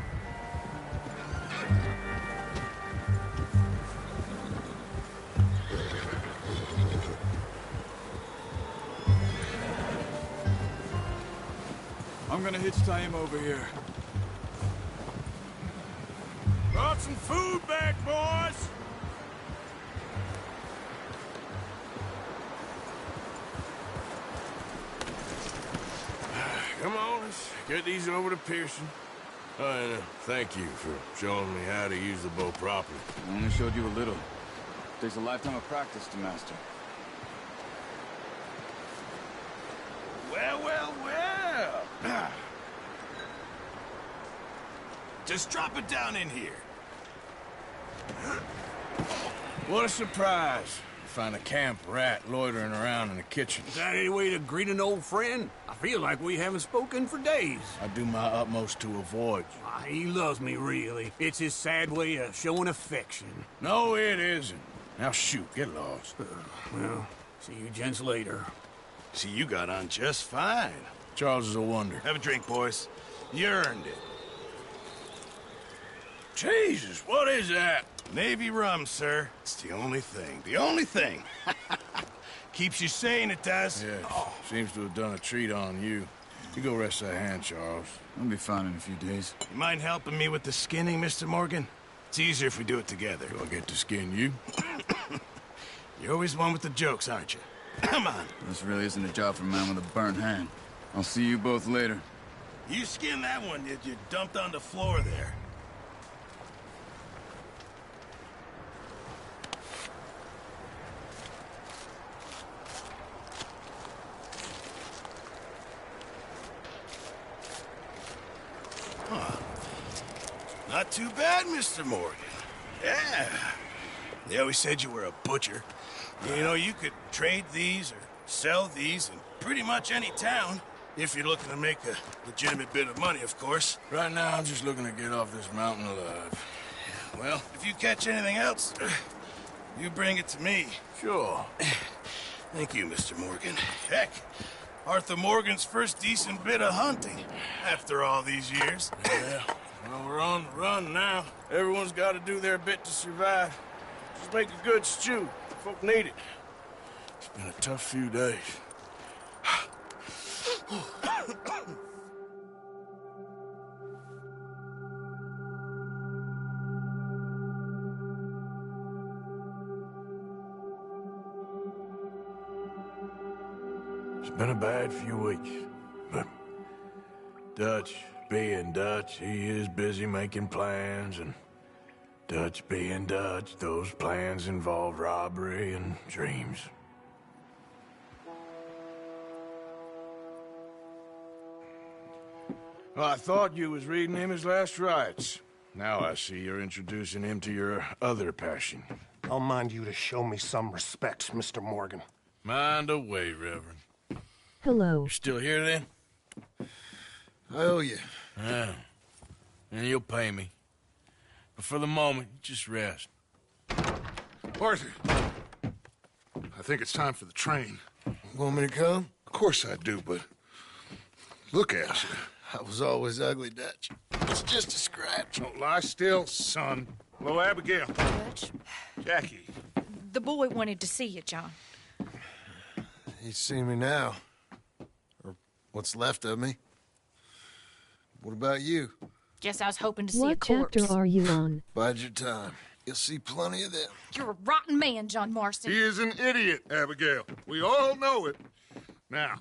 I'm gonna hitch Taima over here. Brought some food back, boys! Come on, let's get these over to Pearson. And thank you for showing me how to use the bow properly. I only showed you a little. Takes a lifetime of practice to master. Well, well, well. Just drop it down in here. What a surprise. Find a camp rat loitering around in the kitchen. Is that any way to greet an old friend? I feel like we haven't spoken for days. I do my utmost to avoid you. He loves me, really. It's his sad way of showing affection. No, it isn't. Now shoot, get lost. Well, see you gents later. See, you got on just fine. Charles is a wonder. Have a drink, boys. You earned it. Jesus, what is that? Navy rum, sir. It's the only thing. The only thing. Keeps you sane, it does. Yeah, seems to have done a treat on you. You go rest that hand, Charles. I'll be fine in a few days. You mind helping me with the skinning, Mr. Morgan? It's easier if we do it together. Do I get to skin you? You're always one with the jokes, aren't you? Come on. This really isn't a job for a man with a burnt hand. I'll see you both later. You skinned that one that you dumped on the floor there. Not too bad, Mr. Morgan. Yeah. They always said you were a butcher. You know, you could trade these or sell these in pretty much any town, if you're looking to make a legitimate bit of money, of course. Right now, I'm just looking to get off this mountain alive. Well, if you catch anything else, you bring it to me. Sure. Thank you, Mr. Morgan. Heck, Arthur Morgan's first decent bit of hunting, after all these years. Yeah. Well, we're on the run now. Everyone's got to do their bit to survive. Just make a good stew. Folk need it. It's been a tough few days. It's been a bad few weeks, but Dutch being Dutch, he is busy making plans, and Dutch being Dutch, those plans involve robbery and dreams. Well, I thought you was reading him his last rites. Now I see you're introducing him to your other passion. I'll mind you to show me some respect, Mr. Morgan. Mind away, Reverend. Hello. You're still here, then? I owe you. Yeah. And you'll pay me. But for the moment, just rest. Arthur, I think it's time for the train. Want me to come? Of course I do, but look at you. I was always ugly, Dutch. It's just a scratch. Don't lie still, son. Hello, Abigail. Dutch, Jackie. the boy wanted to see you, John. He's seen me now. Or what's left of me. What about you? Guess I was hoping to see a What corpse. chapter are you on? Bide your time. You'll see plenty of them. You're a rotten man, John Marston. He is an idiot, Abigail. We all know it. Now,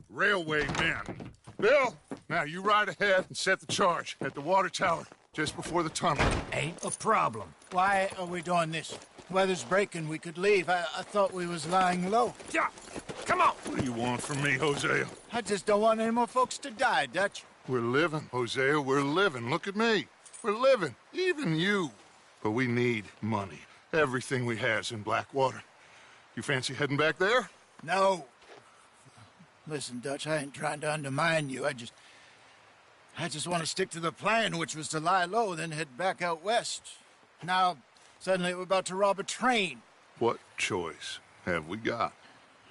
railway men. Bill, now you ride ahead and set the charge at the water tower just before the tunnel. Ain't a problem. Why are we doing this? Weather's breaking. We could leave. I thought we was lying low. Yeah, come on. What do you want from me, Hosea? I just don't want any more folks to die, Dutch. We're living, Hosea. We're living. Look at me. We're living. Even you. But we need money. Everything we has in Blackwater. You fancy heading back there? No. Listen, Dutch, I ain't trying to undermine you. I just want to stick to the plan, which was to lie low, then head back out west. Now, suddenly we're about to rob a train. What choice have we got?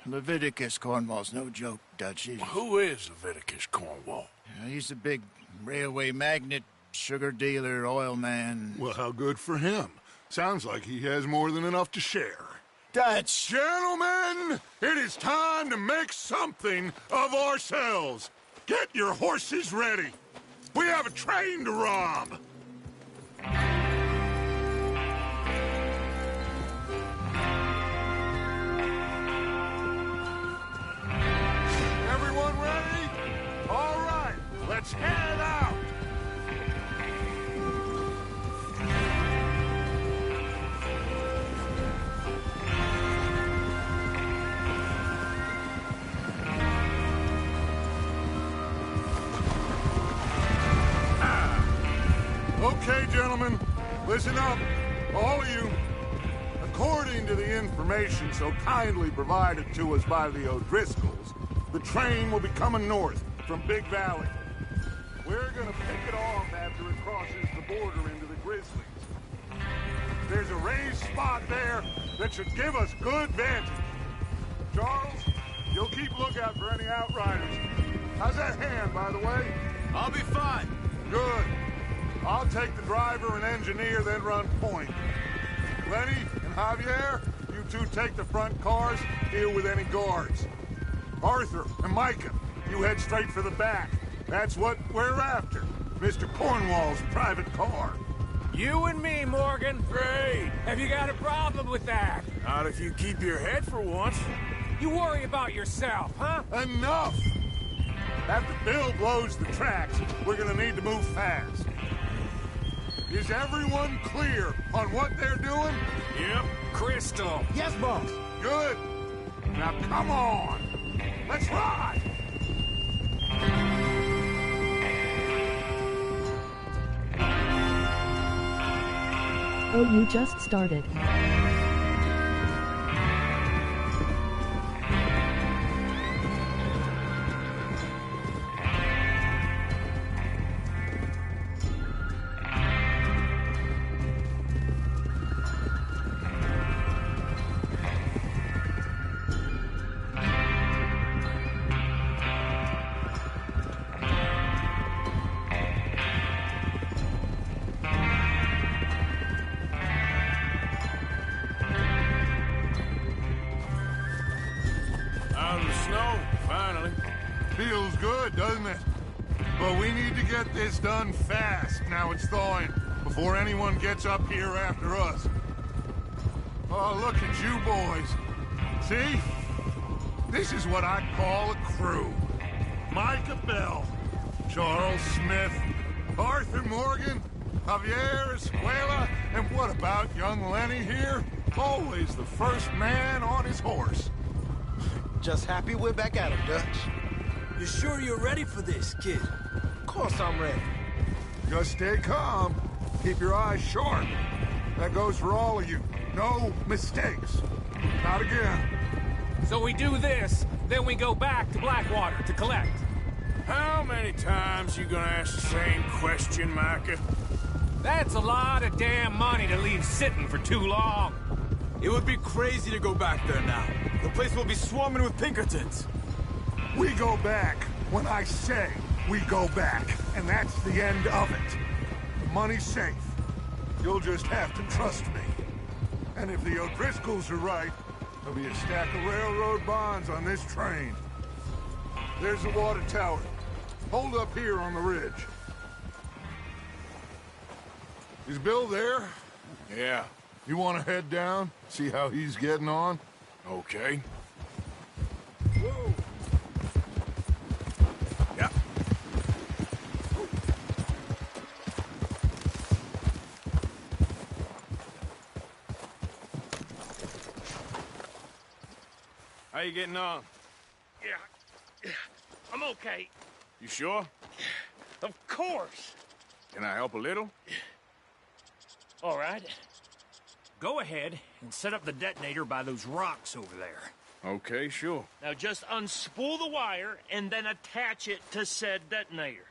Leviticus Cornwall's no joke, Dutch. Who is Leviticus Cornwall? He's a big railway magnate, sugar dealer, oil man. Well, how good for him. Sounds like he has more than enough to share. Dutch! Gentlemen, it is time to make something of ourselves. Get your horses ready. We have a train to rob. Everyone ready? All right, let's head out. Okay, gentlemen, listen up, all of you. According to the information so kindly provided to us by the O'Driscolls, the train will be coming north from Big Valley. We're gonna pick it off after it crosses the border into the Grizzlies. There's a raised spot there that should give us good vantage. Charles, you'll keep lookout for any outriders. How's that hand, by the way? I'll be fine. Good. I'll take the driver and engineer, then run point. Lenny and Javier, you two take the front cars, deal with any guards. Arthur and Micah, you head straight for the back. That's what we're after. Mr. Cornwall's private car. You and me, Morgan. Great. Have you got a problem with that? Not if you keep your head for once. You worry about yourself, huh? Enough! After Bill blows the tracks, we're gonna need to move fast. Is everyone clear on what they're doing? Yep. Crystal. Yes, boss. Good. Now come on. Let's ride. Oh, you just started. Out of the snow, finally. Feels good, doesn't it? But we need to get this done fast, now it's thawing, before anyone gets up here after us. Oh, look at you boys. See? This is what I call a crew. Micah Bell, Charles Smith, Arthur Morgan, Javier Escuela, and what about young Lenny here? Always the first man on his horse. Just happy we're back at him, Dutch. You sure you're ready for this, kid? Of course I'm ready. Just stay calm. Keep your eyes sharp. That goes for all of you. No mistakes. Not again. So we do this, then we go back to Blackwater to collect. How many times you gonna ask the same question, Micah? That's a lot of damn money to leave sitting for too long. It would be crazy to go back there now. The place will be swarming with Pinkertons. We go back when I say. we go back, and that's the end of it. The money's safe. You'll just have to trust me. And if the O'Driscolls are right, there'll be a stack of railroad bonds on this train. There's the water tower. Hold up here on the ridge. Is Bill there? Yeah. You want to head down, see how he's getting on? Okay. Whoa. Yeah. How you getting on? Yeah. I'm okay. You sure? Of course. Can I help a little? All right. Go ahead and set up the detonator by those rocks over there. Okay, sure. Now just unspool the wire and then attach it to said detonator.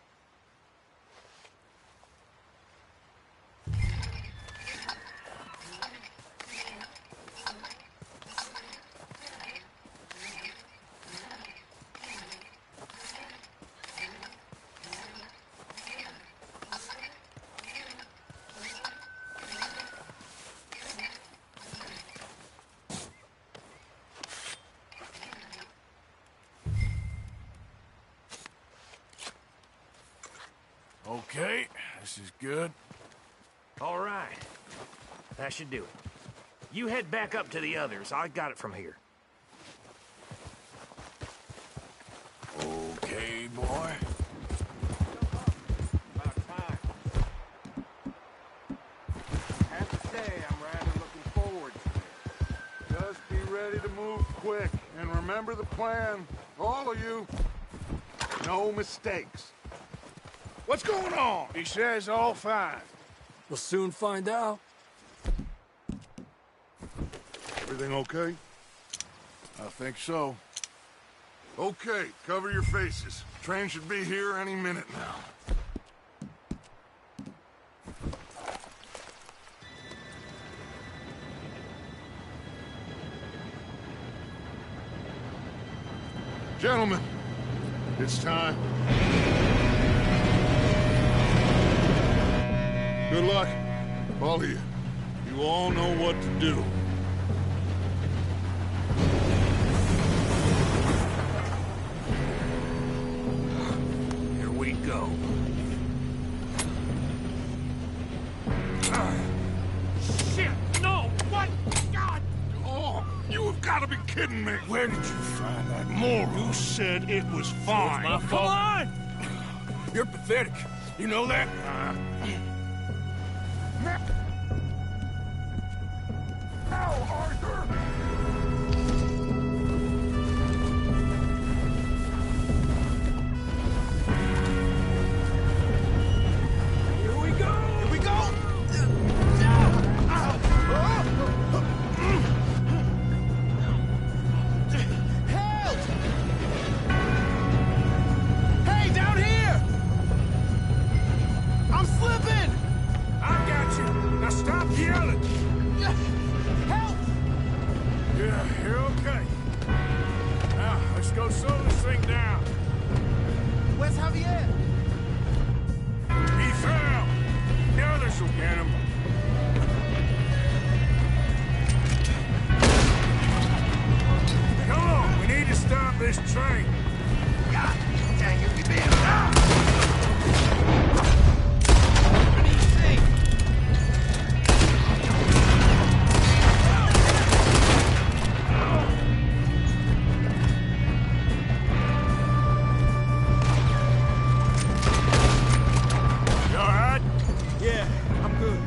Okay, this is good. All right. That should do it. You head back up to the others. I got it from here. Okay, boy. About time. I have to say, I'm rather looking forward to it. Just be ready to move quick, and remember the plan. All of you. No mistakes. What's going on? He says all fine. We'll soon find out. Everything okay? I think so. Okay, cover your faces. Train should be here any minute now. Gentlemen, it's time. Good luck, all of you. You all know what to do. Here we go. Shit! No! What? God! Oh, you have got to be kidding me. Where did you find that moral? You said it was fine. My fault. Come on! You're pathetic. You know that? Now, Arthur! Here we go! Here we go! Help! Hey, down here! I'm slipping! I got you. Now stop yelling. Help! Yeah, you're okay. Now, let's go slow this thing down. Where's Javier? He fell. The others will get him. Come on, we need to stop this train. God dang it, we better. You all right? Yeah, I'm good.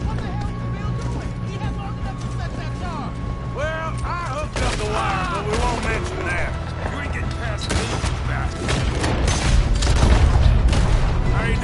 What the hell was Bill doing? He had long enough to set that charge. Well, I hooked up the wire, but we won't mention that. You ain't getting past me, bastard. How you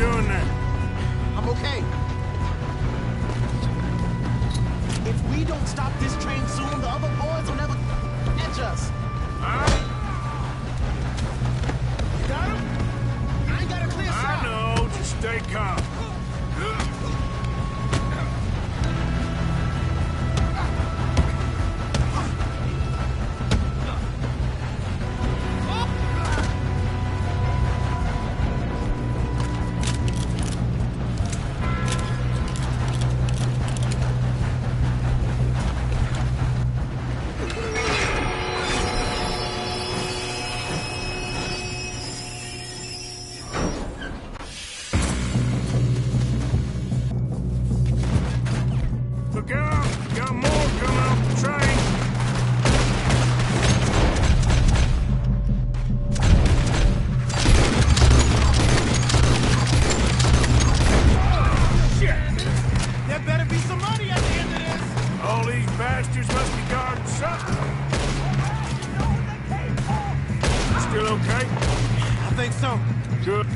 Feel okay? I think so. Good.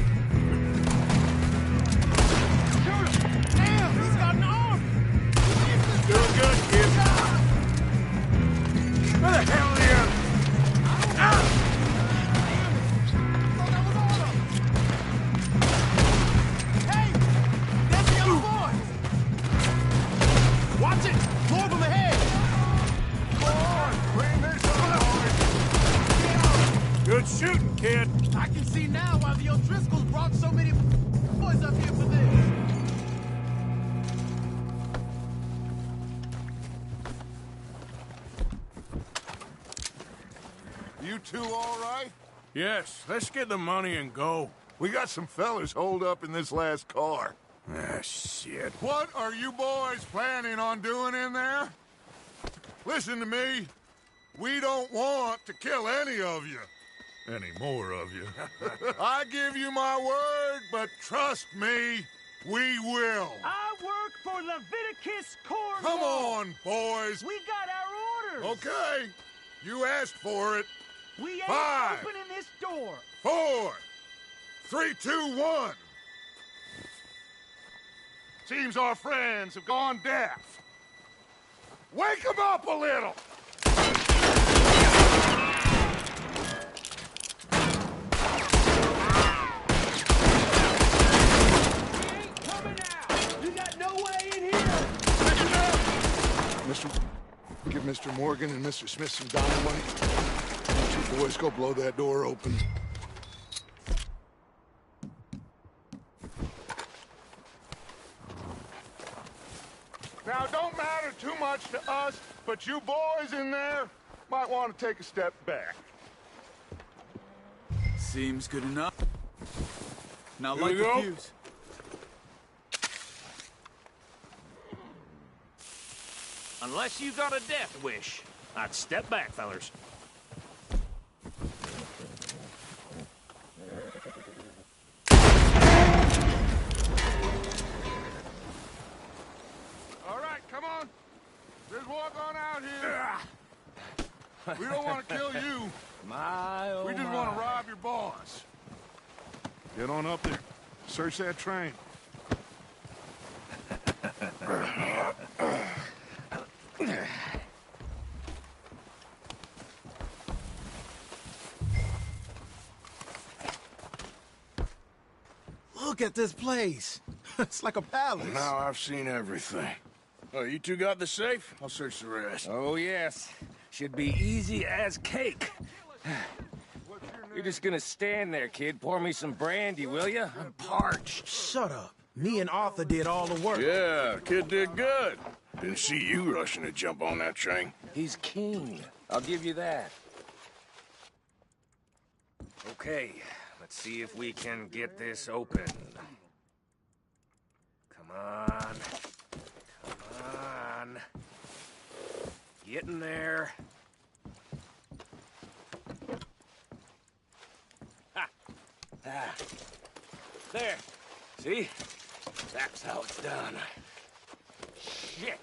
Damn, he's got an arm! Doing good, kid. Where the hell are the others? Hey! That's the other boys! Watch it! More of them ahead! Good shooting, kid. I can see now why the O'Driscolls brought so many boys up here for this. You two all right? Yes, let's get the money and go. We got some fellas holed up in this last car. Ah, shit. What are you boys planning on doing in there? Listen to me. We don't want to kill any of you. Any more of you. I give you my word, but trust me, we will. I work for Leviticus Corps. Come on, boys. We got our orders. Okay. You asked for it. We ain't 5, opening this door. 4, 3, 2, 1. Seems our friends have gone deaf. Wake them up a little. You got no way in here! Give Mr. Morgan and Mr. Smith some dynamite. You two boys go blow that door open. Now, it don't matter too much to us, but you boys in there might want to take a step back. Seems good enough. Now Here light we the go. fuse. Unless you got a death wish, I'd step back, fellers. All right, come on. Just walk on out here. We don't want to kill you. My, oh We just want to rob your boss. Get on up there. Search that train. Look at this place. It's like a palace. Now I've seen everything. Oh, you two got the safe? I'll search the rest. Oh, yes. Should be easy as cake. You're just gonna stand there, kid. Pour me some brandy, will you? I'm parched. Shut up. Me and Arthur did all the work. Yeah, kid did good. Didn't see you rushing to jump on that train. He's keen. I'll give you that. Okay, let's see if we can get this open. Come on. Come on. Get in there. Ha! Ah. There. See? That's how it's done. Shit.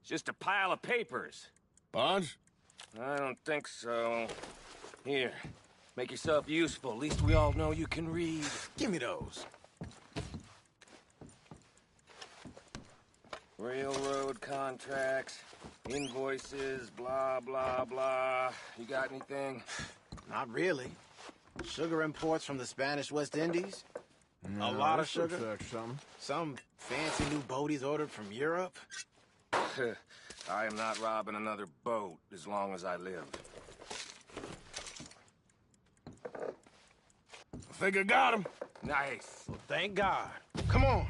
It's just a pile of papers. Bonds? I don't think so. Here. Make yourself useful. At least we all know you can read. Give me those. Railroad contracts, invoices, blah, blah, blah. You got anything? Not really. Sugar imports from the Spanish West Indies. A lot of sugar. Some fancy new boat he's ordered from Europe. I am not robbing another boat as long as I live. I think I got him. Nice. Well, thank God. Come on.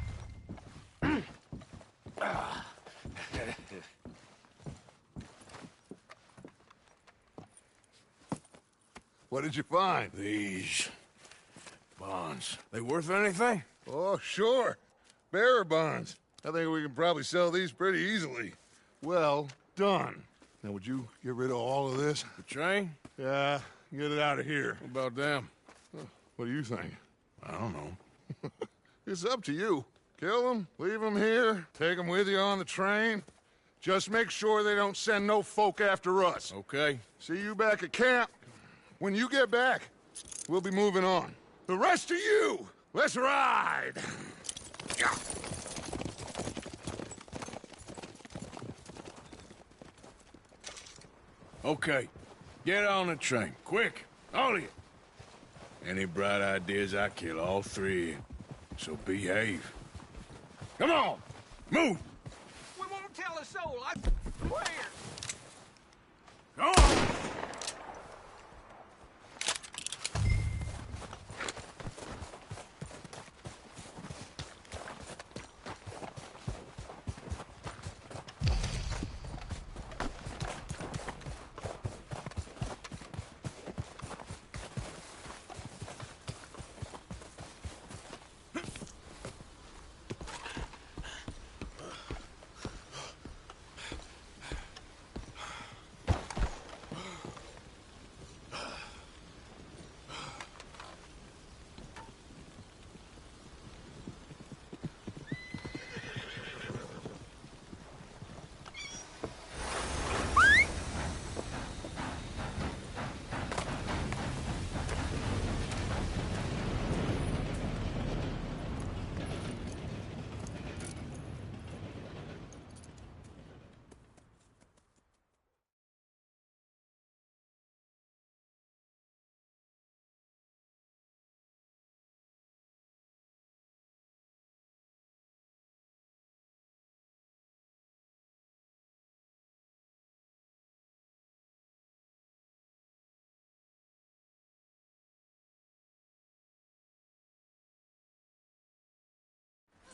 What did you find? These bonds. They worth anything? Oh, sure. Bearer bonds. I think we can probably sell these pretty easily. Well done. Now, would you get rid of all of this? The train? Yeah, get it out of here. What about them? What do you think? I don't know. It's up to you. Kill them, leave them here, take them with you on the train. Just make sure they don't send no folk after us. Okay. See you back at camp. When you get back, we'll be moving on. The rest of you, let's ride! Okay, get on the train, quick, all of you. Any bright ideas, I kill all three. So behave. Come on, move! We won't tell a soul, I swear! Go on!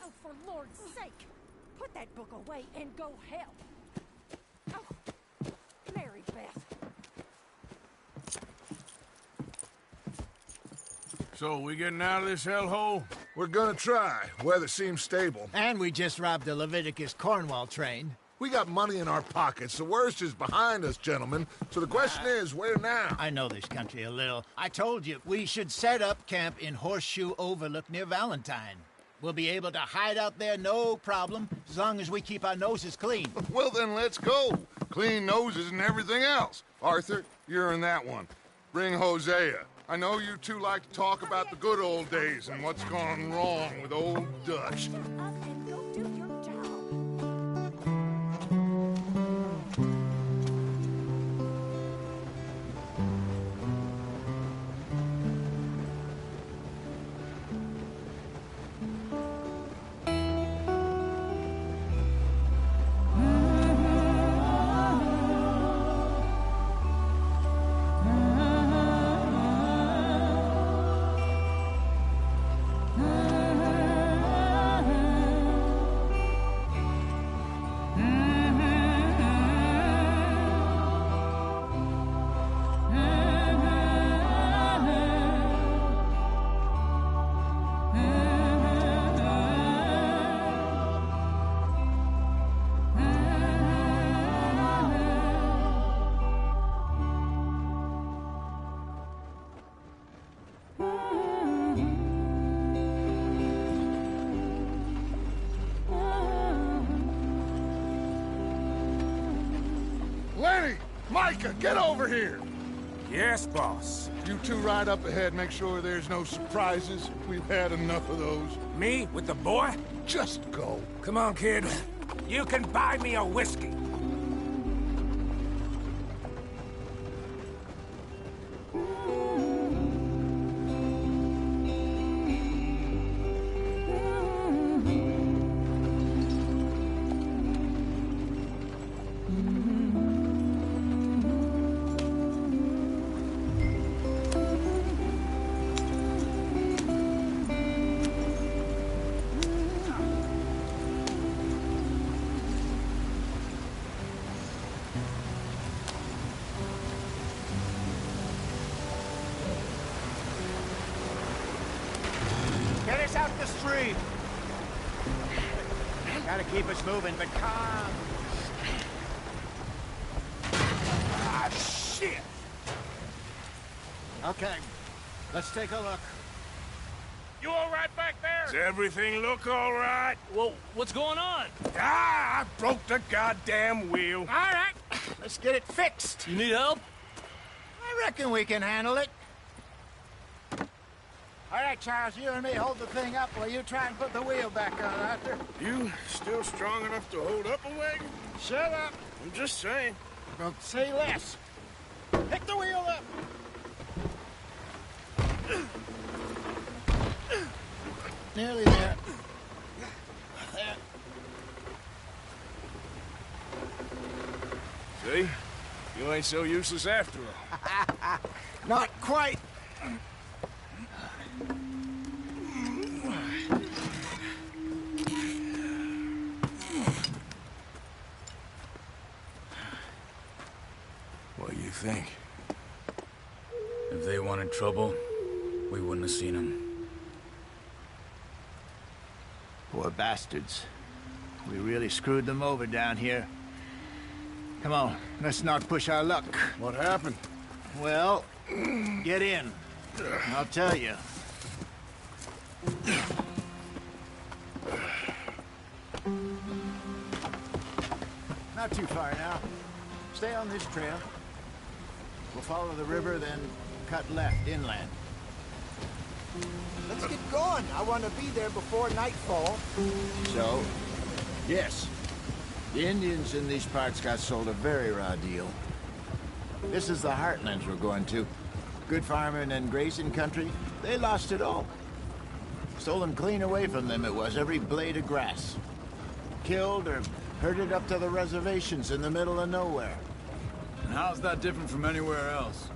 Oh, for Lord's sake, put that book away and go help. Oh, Mary Beth. So, we getting out of this hellhole? We're gonna try. Weather seems stable. And we just robbed the Leviticus Cornwall train. We got money in our pockets. The worst is behind us, gentlemen. So the question is, where now? I know this country a little. I told you, we should set up camp in Horseshoe Overlook near Valentine. We'll be able to hide out there, no problem, as long as we keep our noses clean. Well, then let's go. Clean noses and everything else. Arthur, you're in that one. Bring Hosea. I know you two like to talk about the good old days and what's gone wrong with old Dutch. Lenny! Micah, get over here! Yes, boss. You two ride up ahead, make sure there's no surprises. We've had enough of those. Me with the boy? Just go. Come on, kid. You can buy me a whiskey. Get us out the stream. Gotta keep us moving, but calm. Ah, shit! Okay, let's take a look. You all right back there? Does everything look all right? Well, what's going on? Ah, I broke the goddamn wheel. All right, let's get it fixed. You need help? I reckon we can handle it. right, Charles, you and me hold the thing up while you try and put the wheel back on, Arthur. You still strong enough to hold up a wagon? Shut up. I'm just saying. Well, say less. Pick the wheel up. Nearly there. There. See? You ain't so useless after all. Not quite. What do you think? If they wanted trouble, we wouldn't have seen them. Poor bastards. We really screwed them over down here. Come on, let's not push our luck. What happened? Well, get in. I'll tell you. Not too far now. Stay on this trail. We'll follow the river, then cut left inland. Let's get going. I want to be there before nightfall. So, yes. The Indians in these parts got sold a very raw deal. This is the heartlands we're going to. Good farming and grazing country, they lost it all. Stolen clean away from them it was, every blade of grass. Killed or herded up to the reservations in the middle of nowhere. And how's that different from anywhere else?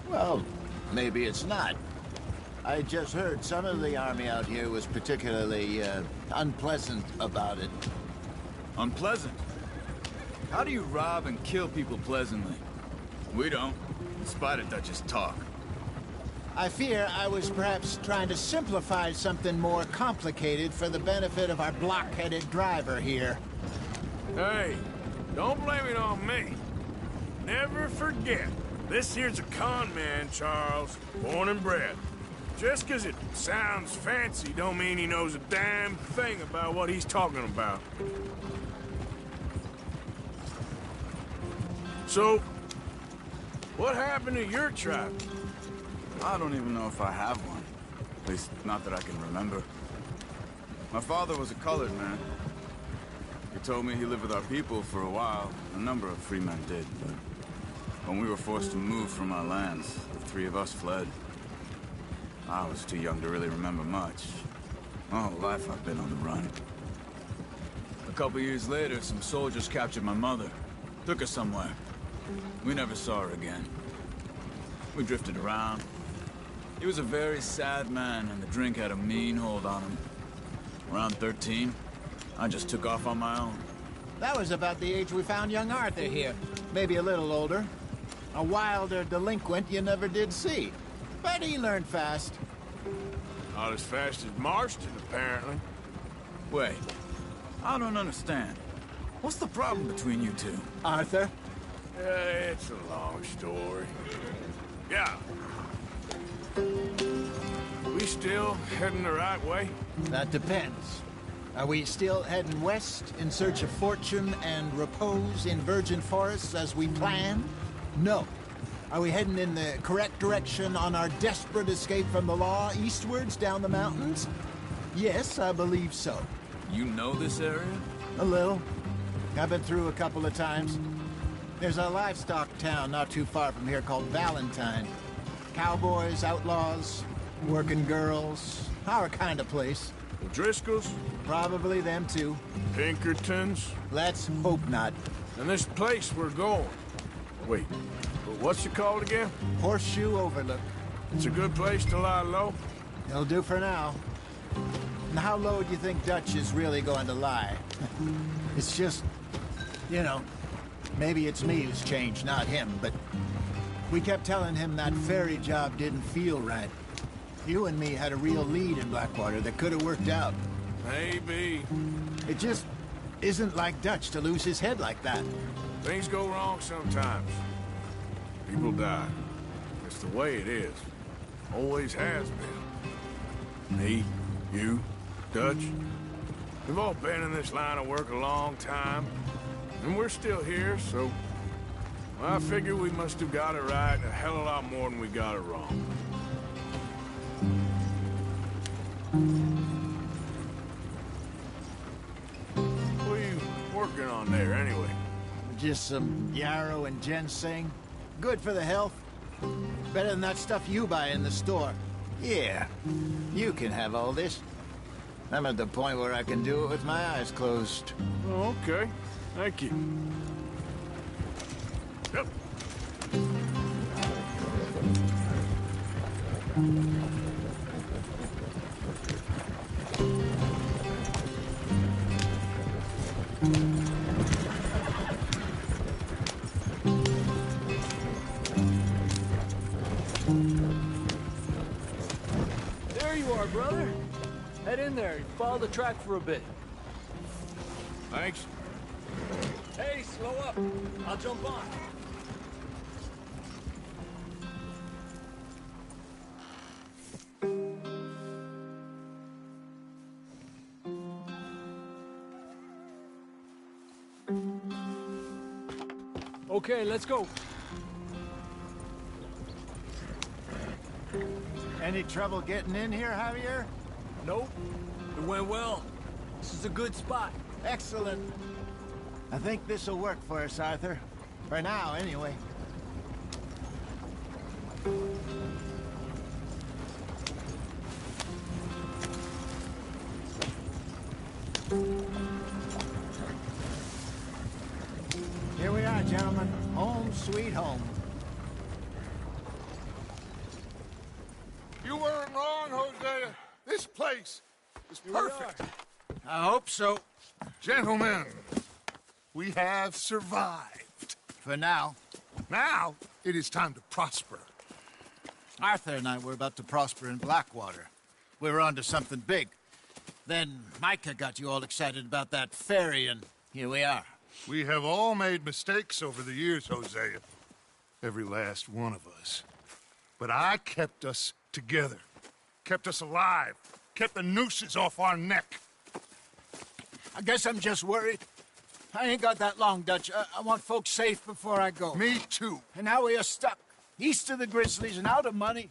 Well, maybe it's not. I just heard some of the army out here was particularly, unpleasant about it. Unpleasant? How do you rob and kill people pleasantly? We don't, in spite of Dutch's talk. I fear I was perhaps trying to simplify something more complicated for the benefit of our block-headed driver here. Hey, don't blame it on me. Never forget, this here's a con man, Charles, born and bred. Just 'cause it sounds fancy don't mean he knows a damn thing about what he's talking about. So, what happened to your tribe? I don't even know if I have one. At least, not that I can remember. My father was a colored man. He told me he lived with our people for a while. A number of free men did, but when we were forced to move from our lands, the three of us fled. I was too young to really remember much. My whole life I've been on the run. A couple years later, some soldiers captured my mother. Took her somewhere. We never saw her again. We drifted around. He was a very sad man, and the drink had a mean hold on him. Around 13, I just took off on my own. That was about the age we found young Arthur here. Maybe a little older. A wilder delinquent you never did see. But he learned fast. Not as fast as Marston, apparently. Wait, I don't understand. What's the problem between you two? Arthur? It's a long story. Yeah. We still heading the right way? That depends. Are we still heading west in search of fortune and repose in virgin forests as we planned? No. Are we heading in the correct direction on our desperate escape from the law eastwards down the mountains? Yes, I believe so. You know this area? A little. I've been through a couple of times. There's a livestock town not too far from here called Valentine. Cowboys, outlaws, working girls, our kind of place. The Driscolls? Probably them too. Pinkertons? Let's hope not. And this place we're going. Wait, what's it called again? Horseshoe Overlook. It's a good place to lie low? It'll do for now. And how low do you think Dutch is really going to lie? It's just, you know, maybe it's me who's changed, not him, but we kept telling him that ferry job didn't feel right. You and me had a real lead in Blackwater that could have worked out. Maybe. It just isn't like Dutch to lose his head like that. Things go wrong sometimes. People die. It's the way it is. Always has been. Me, you, Dutch. We've all been in this line of work a long time. And we're still here, so... well, I figure we must have got it right a hell of a lot more than we got it wrong. What are you working on there, anyway? Just some yarrow and ginseng. Good for the health. Better than that stuff you buy in the store. Yeah, you can have all this. I'm at the point where I can do it with my eyes closed. Oh, okay. Thank you. Yep. There you are, brother. Head in there. Follow the track for a bit. Thanks. Hey, slow up. I'll jump on. Okay, let's go. Any trouble getting in here, Javier? Nope. It went well. This is a good spot. Excellent. I think this'll work for us, Arthur. For now, anyway. Here we are, gentlemen. Home sweet home. You weren't wrong, Hosea. This place is perfect. I hope so. Gentlemen, we have survived. For now. Now, it is time to prosper. Arthur and I were about to prosper in Blackwater. We were onto something big. Then Micah got you all excited about that ferry, and here we are. We have all made mistakes over the years, Hosea. Every last one of us. But I kept us together. Kept us alive. Kept the nooses off our neck. I guess I'm just worried. I ain't got that long, Dutch. I want folks safe before I go. Me too. And now we are stuck. East of the Grizzlies and out of money.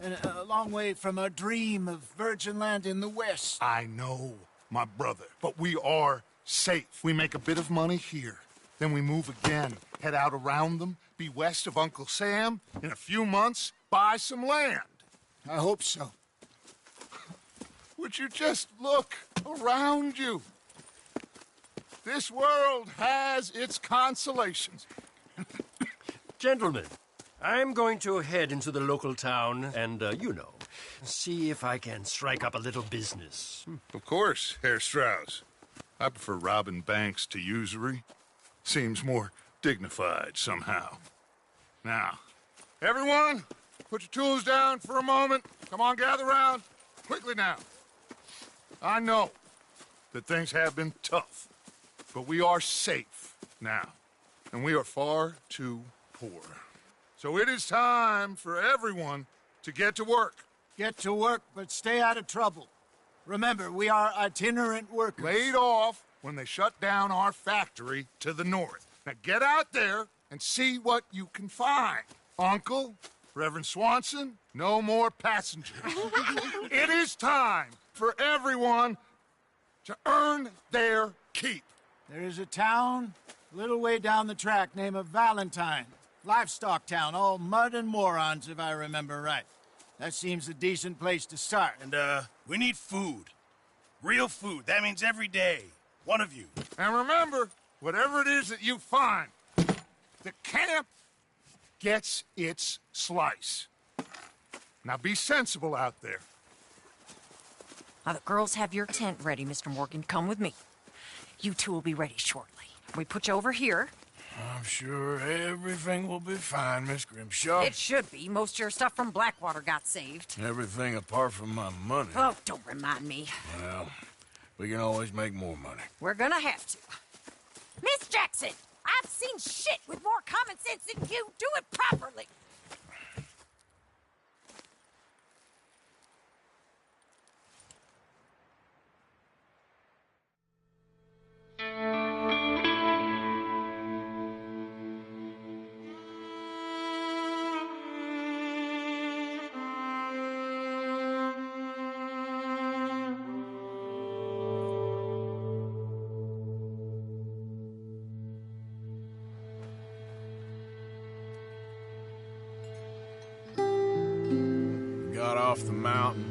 And a long way from our dream of virgin land in the west. I know, my brother. But we are safe. We make a bit of money here. Then we move again. Head out around them. Be west of Uncle Sam. In a few months, buy some land. I hope so. Would you just look around you? This world has its consolations. Gentlemen, I'm going to head into the local town and, see if I can strike up a little business. Of course, Herr Strauss. I prefer robbing banks to usury. Seems more dignified somehow. Now, everyone, put your tools down for a moment. Come on, gather round. Quickly now. I know that things have been tough, but we are safe now, and we are far too poor. So it is time for everyone to get to work. Get to work, but stay out of trouble. Remember, we are itinerant workers. Laid off when they shut down our factory to the north. Now get out there and see what you can find. Uncle, Reverend Swanson, no more passengers. It is time for everyone to earn their keep. There is a town a little way down the track named Valentine. Livestock town, all mud and morons, if I remember right. That seems a decent place to start. And, we need food. Real food. That means every day. One of you. And remember, whatever it is that you find, the camp gets its slice. Now be sensible out there. Now, the girls have your tent ready, Mr. Morgan. Come with me. You two will be ready shortly. We put you over here. I'm sure everything will be fine, Miss Grimshaw. It should be. Most of your stuff from Blackwater got saved. Everything apart from my money. Oh, don't remind me. Well, we can always make more money. We're gonna have to. Miss Jackson, I've seen shit with more common sense than you. Do it properly. got off the mountain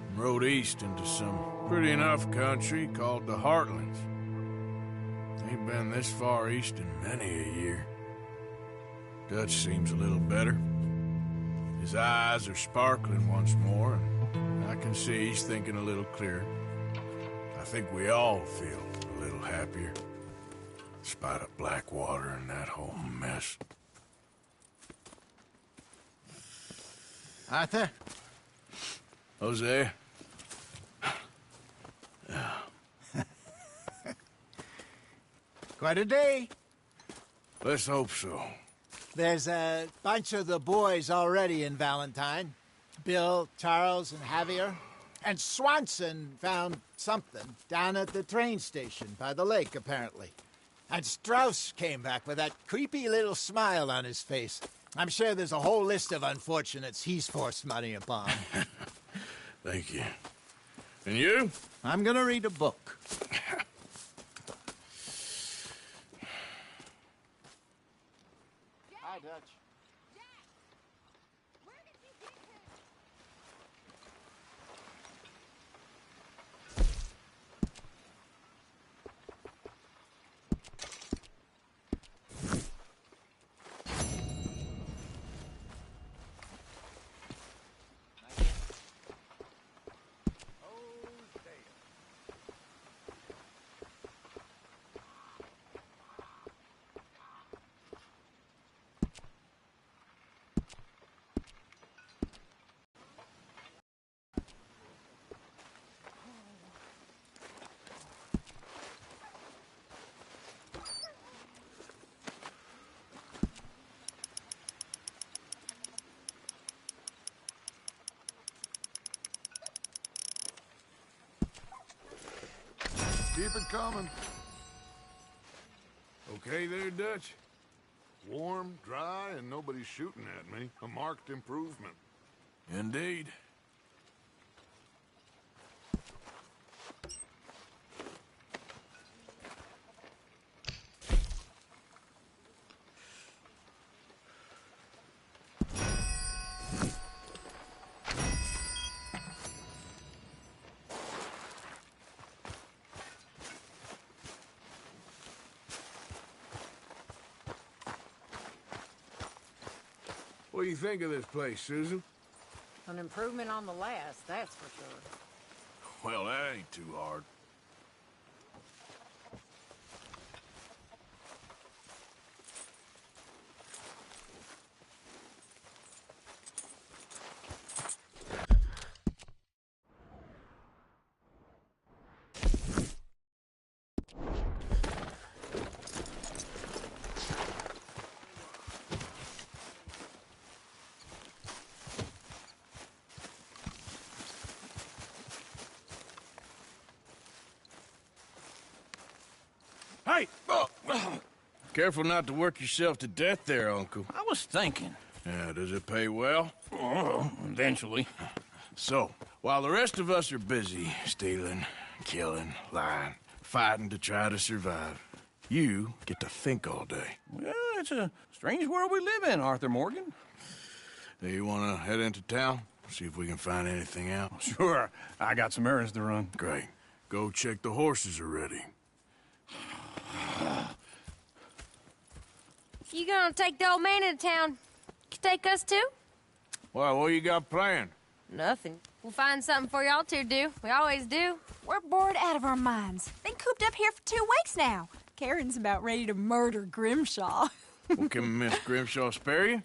and rode east into some pretty enough country called the Heartlands. Ain't been this far east in many a year. Dutch seems a little better. His eyes are sparkling once more, and I can see he's thinking a little clearer. I think we all feel a little happier, despite of Blackwater and that whole mess. Arthur? Hosea? Quite a day. Let's hope so. There's a bunch of the boys already in Valentine. Bill, Charles, and Javier. And Swanson found something down at the train station by the lake, apparently. And Strauss came back with that creepy little smile on his face. I'm sure there's a whole list of unfortunates he's forced money upon. Thank you. And you? I'm gonna read a book. Hi, Dutch. Keep it coming. Okay there, Dutch? Warm, dry, and nobody's shooting at me. A marked improvement. Indeed. What do you think of this place, Susan? An improvement on the last, that's for sure. Well, that ain't too hard. Hey! Careful not to work yourself to death there, Uncle. I was thinking. Yeah, does it pay well? Oh, eventually. So, while the rest of us are busy stealing, killing, lying, fighting to try to survive, you get to think all day. Well, it's a strange world we live in, Arthur Morgan. Do you want to head into town? See if we can find anything out? Sure. I got some errands to run. Great. Go check the horses are ready. You gonna take the old man into town? You take us too? Well, what you got planned? Nothing. We'll find something for y'all to do. We always do. We're bored out of our minds. Been cooped up here for 2 weeks now. Karen's about ready to murder Grimshaw. Well, can Miss Grimshaw spare you?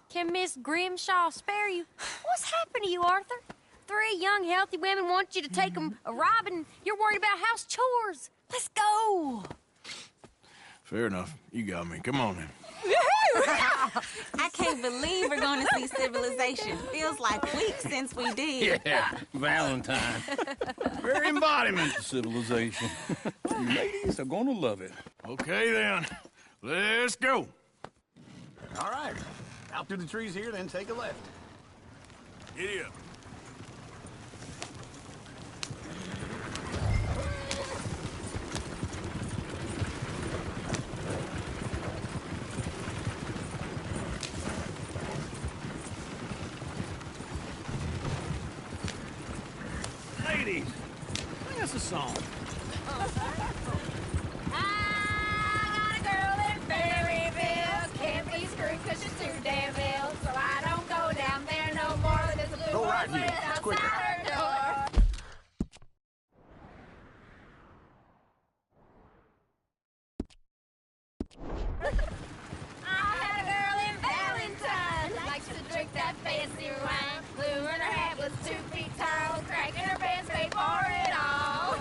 Can Miss Grimshaw spare you? What's happened to you, Arthur? 3 young, healthy women want you to take them a robbing. You're worried about house chores. Let's go. Fair enough. You got me. Come on then. I can't believe we're going to see civilization. Feels like weeks since we did. Yeah, Valentine. Very embodiment of civilization. You ladies are gonna love it. Okay then. Let's go. All right. Out through the trees here, then take a left. Giddy up. ladies, sing us a song. I got a girl in Berryville. Can't be screwed 'cause she's too damn ill. So I don't go down there no more. There's a blue Go right one here. It's outside quicker. her door. I had a girl in Valentine. Likes to drink that fancy wine. Blue and her hat was 2 feet tall. Cracking her pants paid for it all.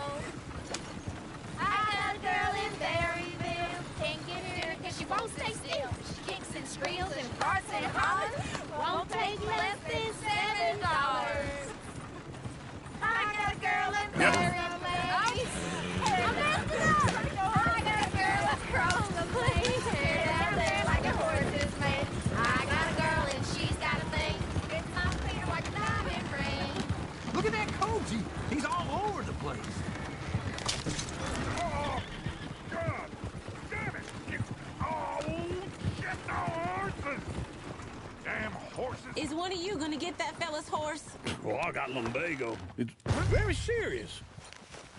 I got a girl in Berryville. Can't get her 'cause she won't stay still. She kicks and squeals and farts and hollers. Won't take less than $7. I got a girl in Berryville. I'm messing up. I got a girl across the plain. Hair down there like a horse's mane. I got a girl and she's got a thing. It's my finger like a diamond ring. Look at that coach. He's all over the place. Oh, God! Damn it! Oh, get the horses! Damn horses! Is one of you gonna get that fella's horse? Well, I got lumbago. It's very serious.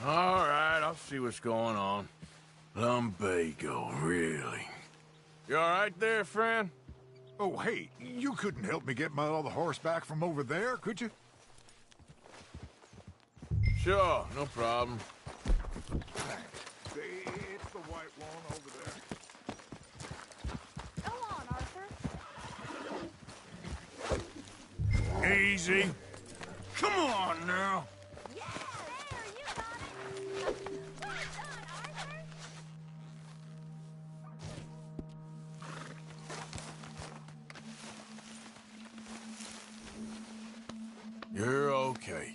All right, I'll see what's going on. Lumbago, really? You all right there, friend? Oh, hey, you couldn't help me get my other horse back from over there, could you? Sure, no problem. Thanks. It's the white one over there. Go on, Arthur. Easy. Come on now. Yeah, there, you got it. Well done, Arthur. You're okay.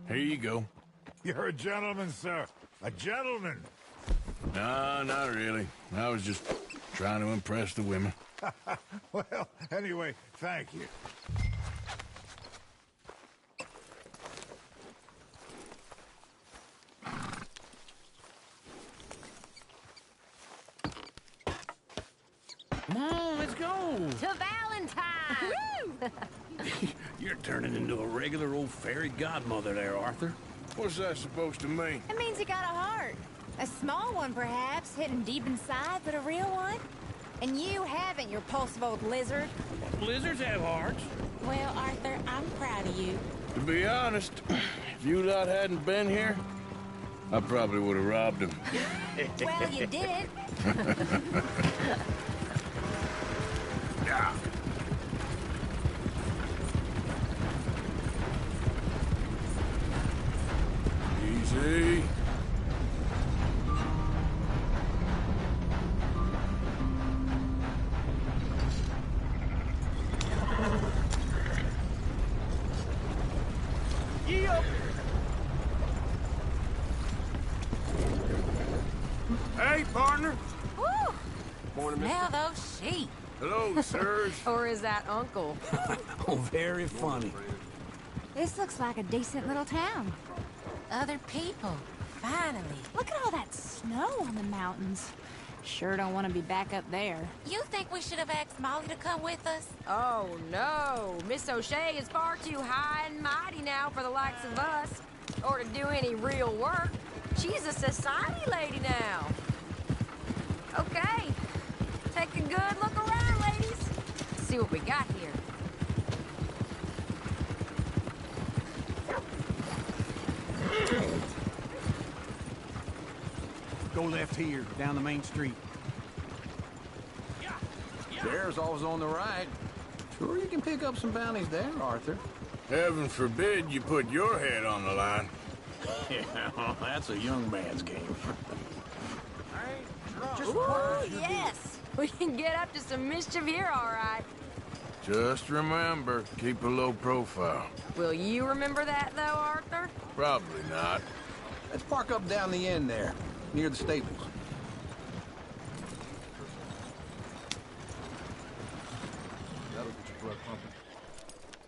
Here you go. You're a gentleman, sir. A gentleman. No, not really. I was just trying to impress the women. Well, anyway, thank you. Come on, let's go. To Valentine. You're turning into a regular old fairy godmother there, Arthur. What's that supposed to mean? It means you got a heart. A small one, perhaps, hidden deep inside, but a real one. And you haven't, you repulsive old lizard. Lizards have hearts. Well, Arthur, I'm proud of you. To be honest, if you lot hadn't been here, I probably would have robbed him. Well, you did. Yeah. Easy. Yep. Hey, partner. Woo! Morning, Smell those sheep. Hello, sirs. Or is that Uncle? Oh, very funny. This looks like a decent little town. Other people. Finally. Look at all that snow on the mountains. Sure don't want to be back up there. You think we should have asked Molly to come with us? Oh, no. Miss O'Shea is far too high and mighty now for the likes of us. Or to do any real work. She's a society lady now. Okay. Take a good look around, ladies. See what we got here. Go left here, down the main street. There's always on the right. Sure, you can pick up some bounties there, Arthur. Heaven forbid you put your head on the line. Yeah, that's a young man's game. Ooh, yes. We can get up to some mischief here, all right. Just remember, keep a low profile. Will you remember that, though, Arthur? Probably not. Let's park up down the end there, near the stables.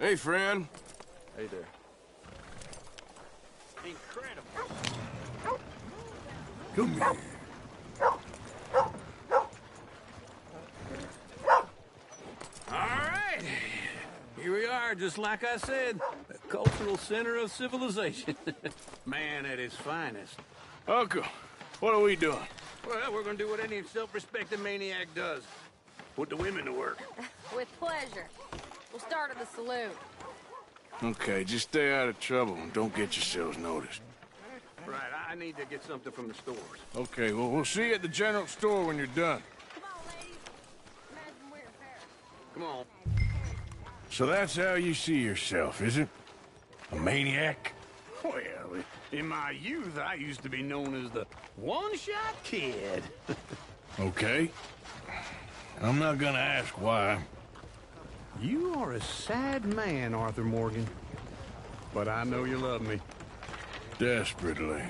Hey, friend. Hey there. Incredible. Come here. All right. Here we are, just like I said. The cultural center of civilization. Man at his finest. Uncle, what are we doing? Well, we're gonna do what any self-respecting maniac does. Put the women to work. With pleasure. We'll start at the saloon. Okay, just stay out of trouble and don't get yourselves noticed. Right, I need to get something from the stores. Okay, well, we'll see you at the general store when you're done. Come on. So that's how you see yourself, is it? A maniac? Well, in my youth, I used to be known as the one-shot kid. Okay. I'm not gonna ask why. You are a sad man, Arthur Morgan. But I know you love me. Desperately.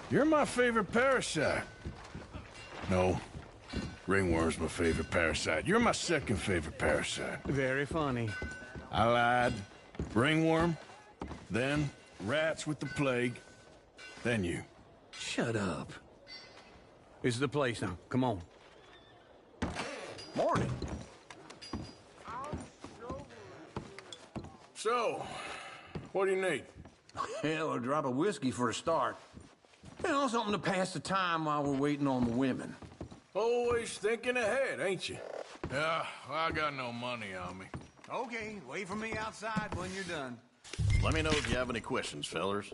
You're my favorite parasite. No. Ringworm's my favorite parasite. You're my second favorite parasite. Very funny. I lied. Ringworm, then rats with the plague, then you. Shut up. This is the place now. Come on. Morning. So, what do you need? Hell, a drop of whiskey for a start. You know, something to pass the time while we're waiting on the women. Always thinking ahead, ain't you? Yeah, well, I got no money on me. Okay, wait for me outside when you're done. Let me know if you have any questions, fellers.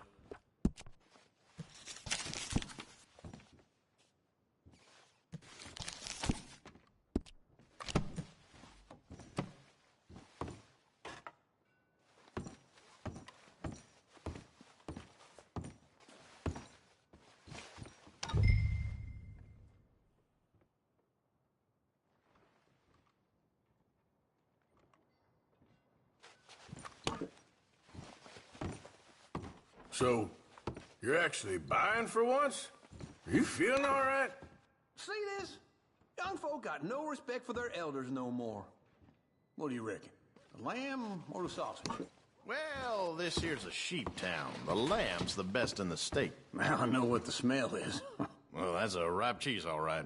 So, you're actually buying for once? Are you feeling all right? See this? Young folk got no respect for their elders no more. What do you reckon? The lamb or the sausage? Well, this here's a sheep town. The lamb's the best in the state. Now I know what the smell is. Well, that's a ripe cheese, all right.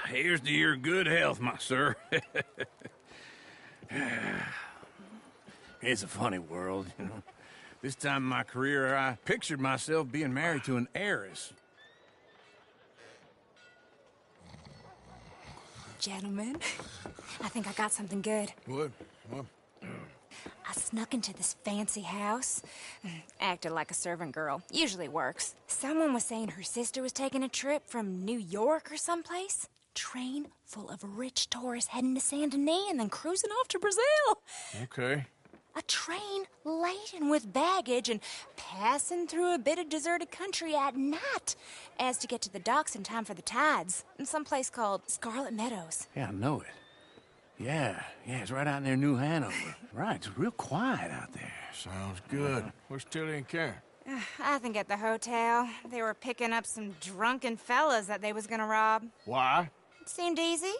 Here's to your good health, my sir. It's a funny world, you know. This time in my career, I pictured myself being married to an heiress. Gentlemen, I think I got something good. What? I snuck into this fancy house. Acted like a servant girl. Usually works. Someone was saying her sister was taking a trip from New York or someplace. Train full of rich tourists heading to Saint Denis and then cruising off to Brazil. Okay. A train laden with baggage and passing through a bit of deserted country at night as to get to the docks in time for the tides in some place called Scarlet Meadows. Yeah, I know it. Yeah, it's right out near New Hanover. Right, it's real quiet out there. Sounds good. Where's Tilly and Karen? I think at the hotel. They were picking up some drunken fellas that they was gonna rob. Why? It seemed easy.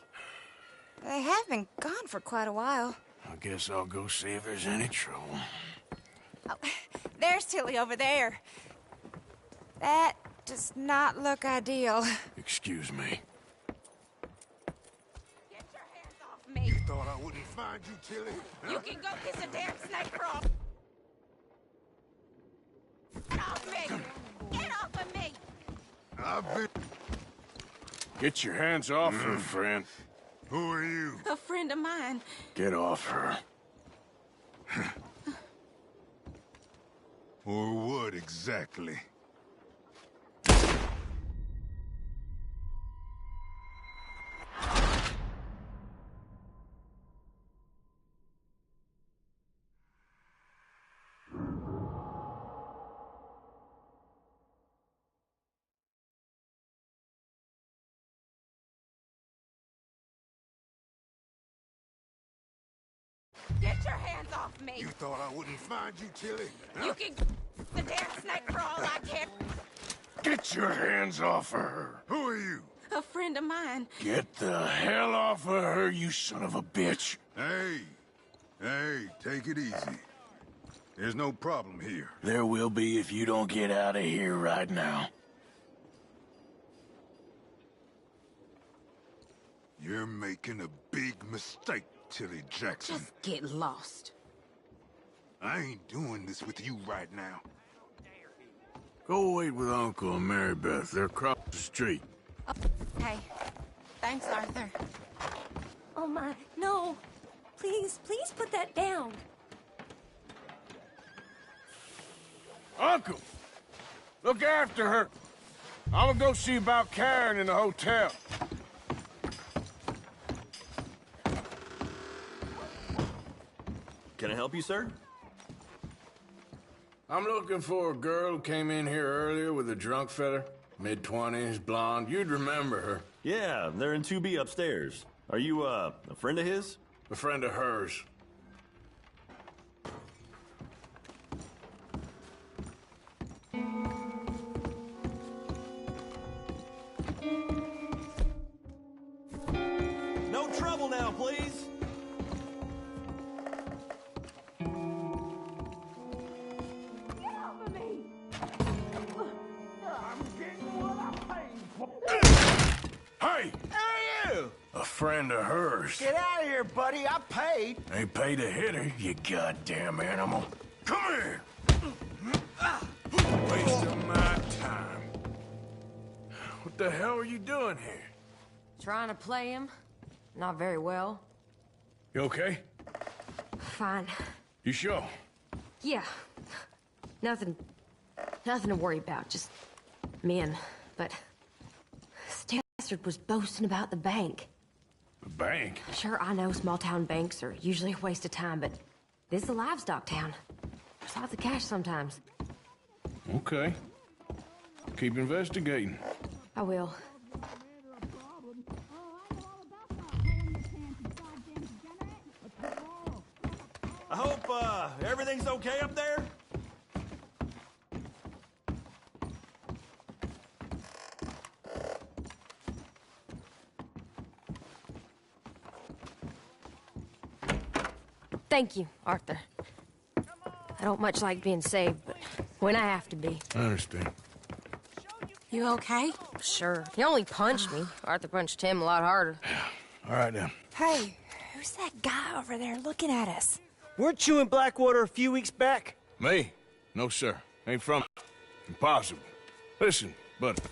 They have been gone for quite a while. I guess I'll go see if there's any trouble. Oh, there's Tilly over there. That does not look ideal. Excuse me. Get your hands off me. You thought I wouldn't find you, Tilly? You can go kiss a damn snake roll. Get off me! Get off of me! I've been... Get your hands off her, friend. Who are you? A friend of mine. Get off her. Or what exactly? Get your hands off me! You thought I wouldn't find you, Tilly? You can the damn snake for all I care. Get your hands off of her. Who are you? A friend of mine. Get the hell off of her, you son of a bitch. Hey, take it easy. There's no problem here. There will be if you don't get out of here right now. You're making a big mistake, Tilly Jackson. Just get lost. I ain't doing this with you right now. Go wait with Uncle and Mary Beth. They're across the street. Hey, thanks, Arthur. Oh my, no. Please put that down. Uncle! Look after her. I'm gonna go see about Karen in the hotel. Can I help you, sir? I'm looking for a girl who came in here earlier with a drunk fella. Mid-20s, blonde. You'd remember her. Yeah, they're in 2B upstairs. Are you, a friend of his? A friend of hers. No trouble now, please. Hey! Who are you? A friend of hers. Get out of here, buddy. I paid. They paid to hit her, you goddamn animal. Come here! Wasting my time. What the hell are you doing here? Trying to play him. Not very well. You okay? Fine. You sure? Yeah. Nothing to worry about. Just men. But this bastard was boasting about the bank. The bank? Sure, I know small town banks are usually a waste of time, but this is a livestock town. There's lots of cash sometimes. Okay. Keep investigating. I will. I hope, everything's okay up there? Thank you, Arthur. I don't much like being saved, but when I have to be. I understand. You okay? Sure. He only punched me. Arthur punched him a lot harder. All right, then. Hey, who's that guy over there looking at us? Weren't you in Blackwater a few weeks back? Me? No, sir. Ain't from. Impossible. Listen, buddy,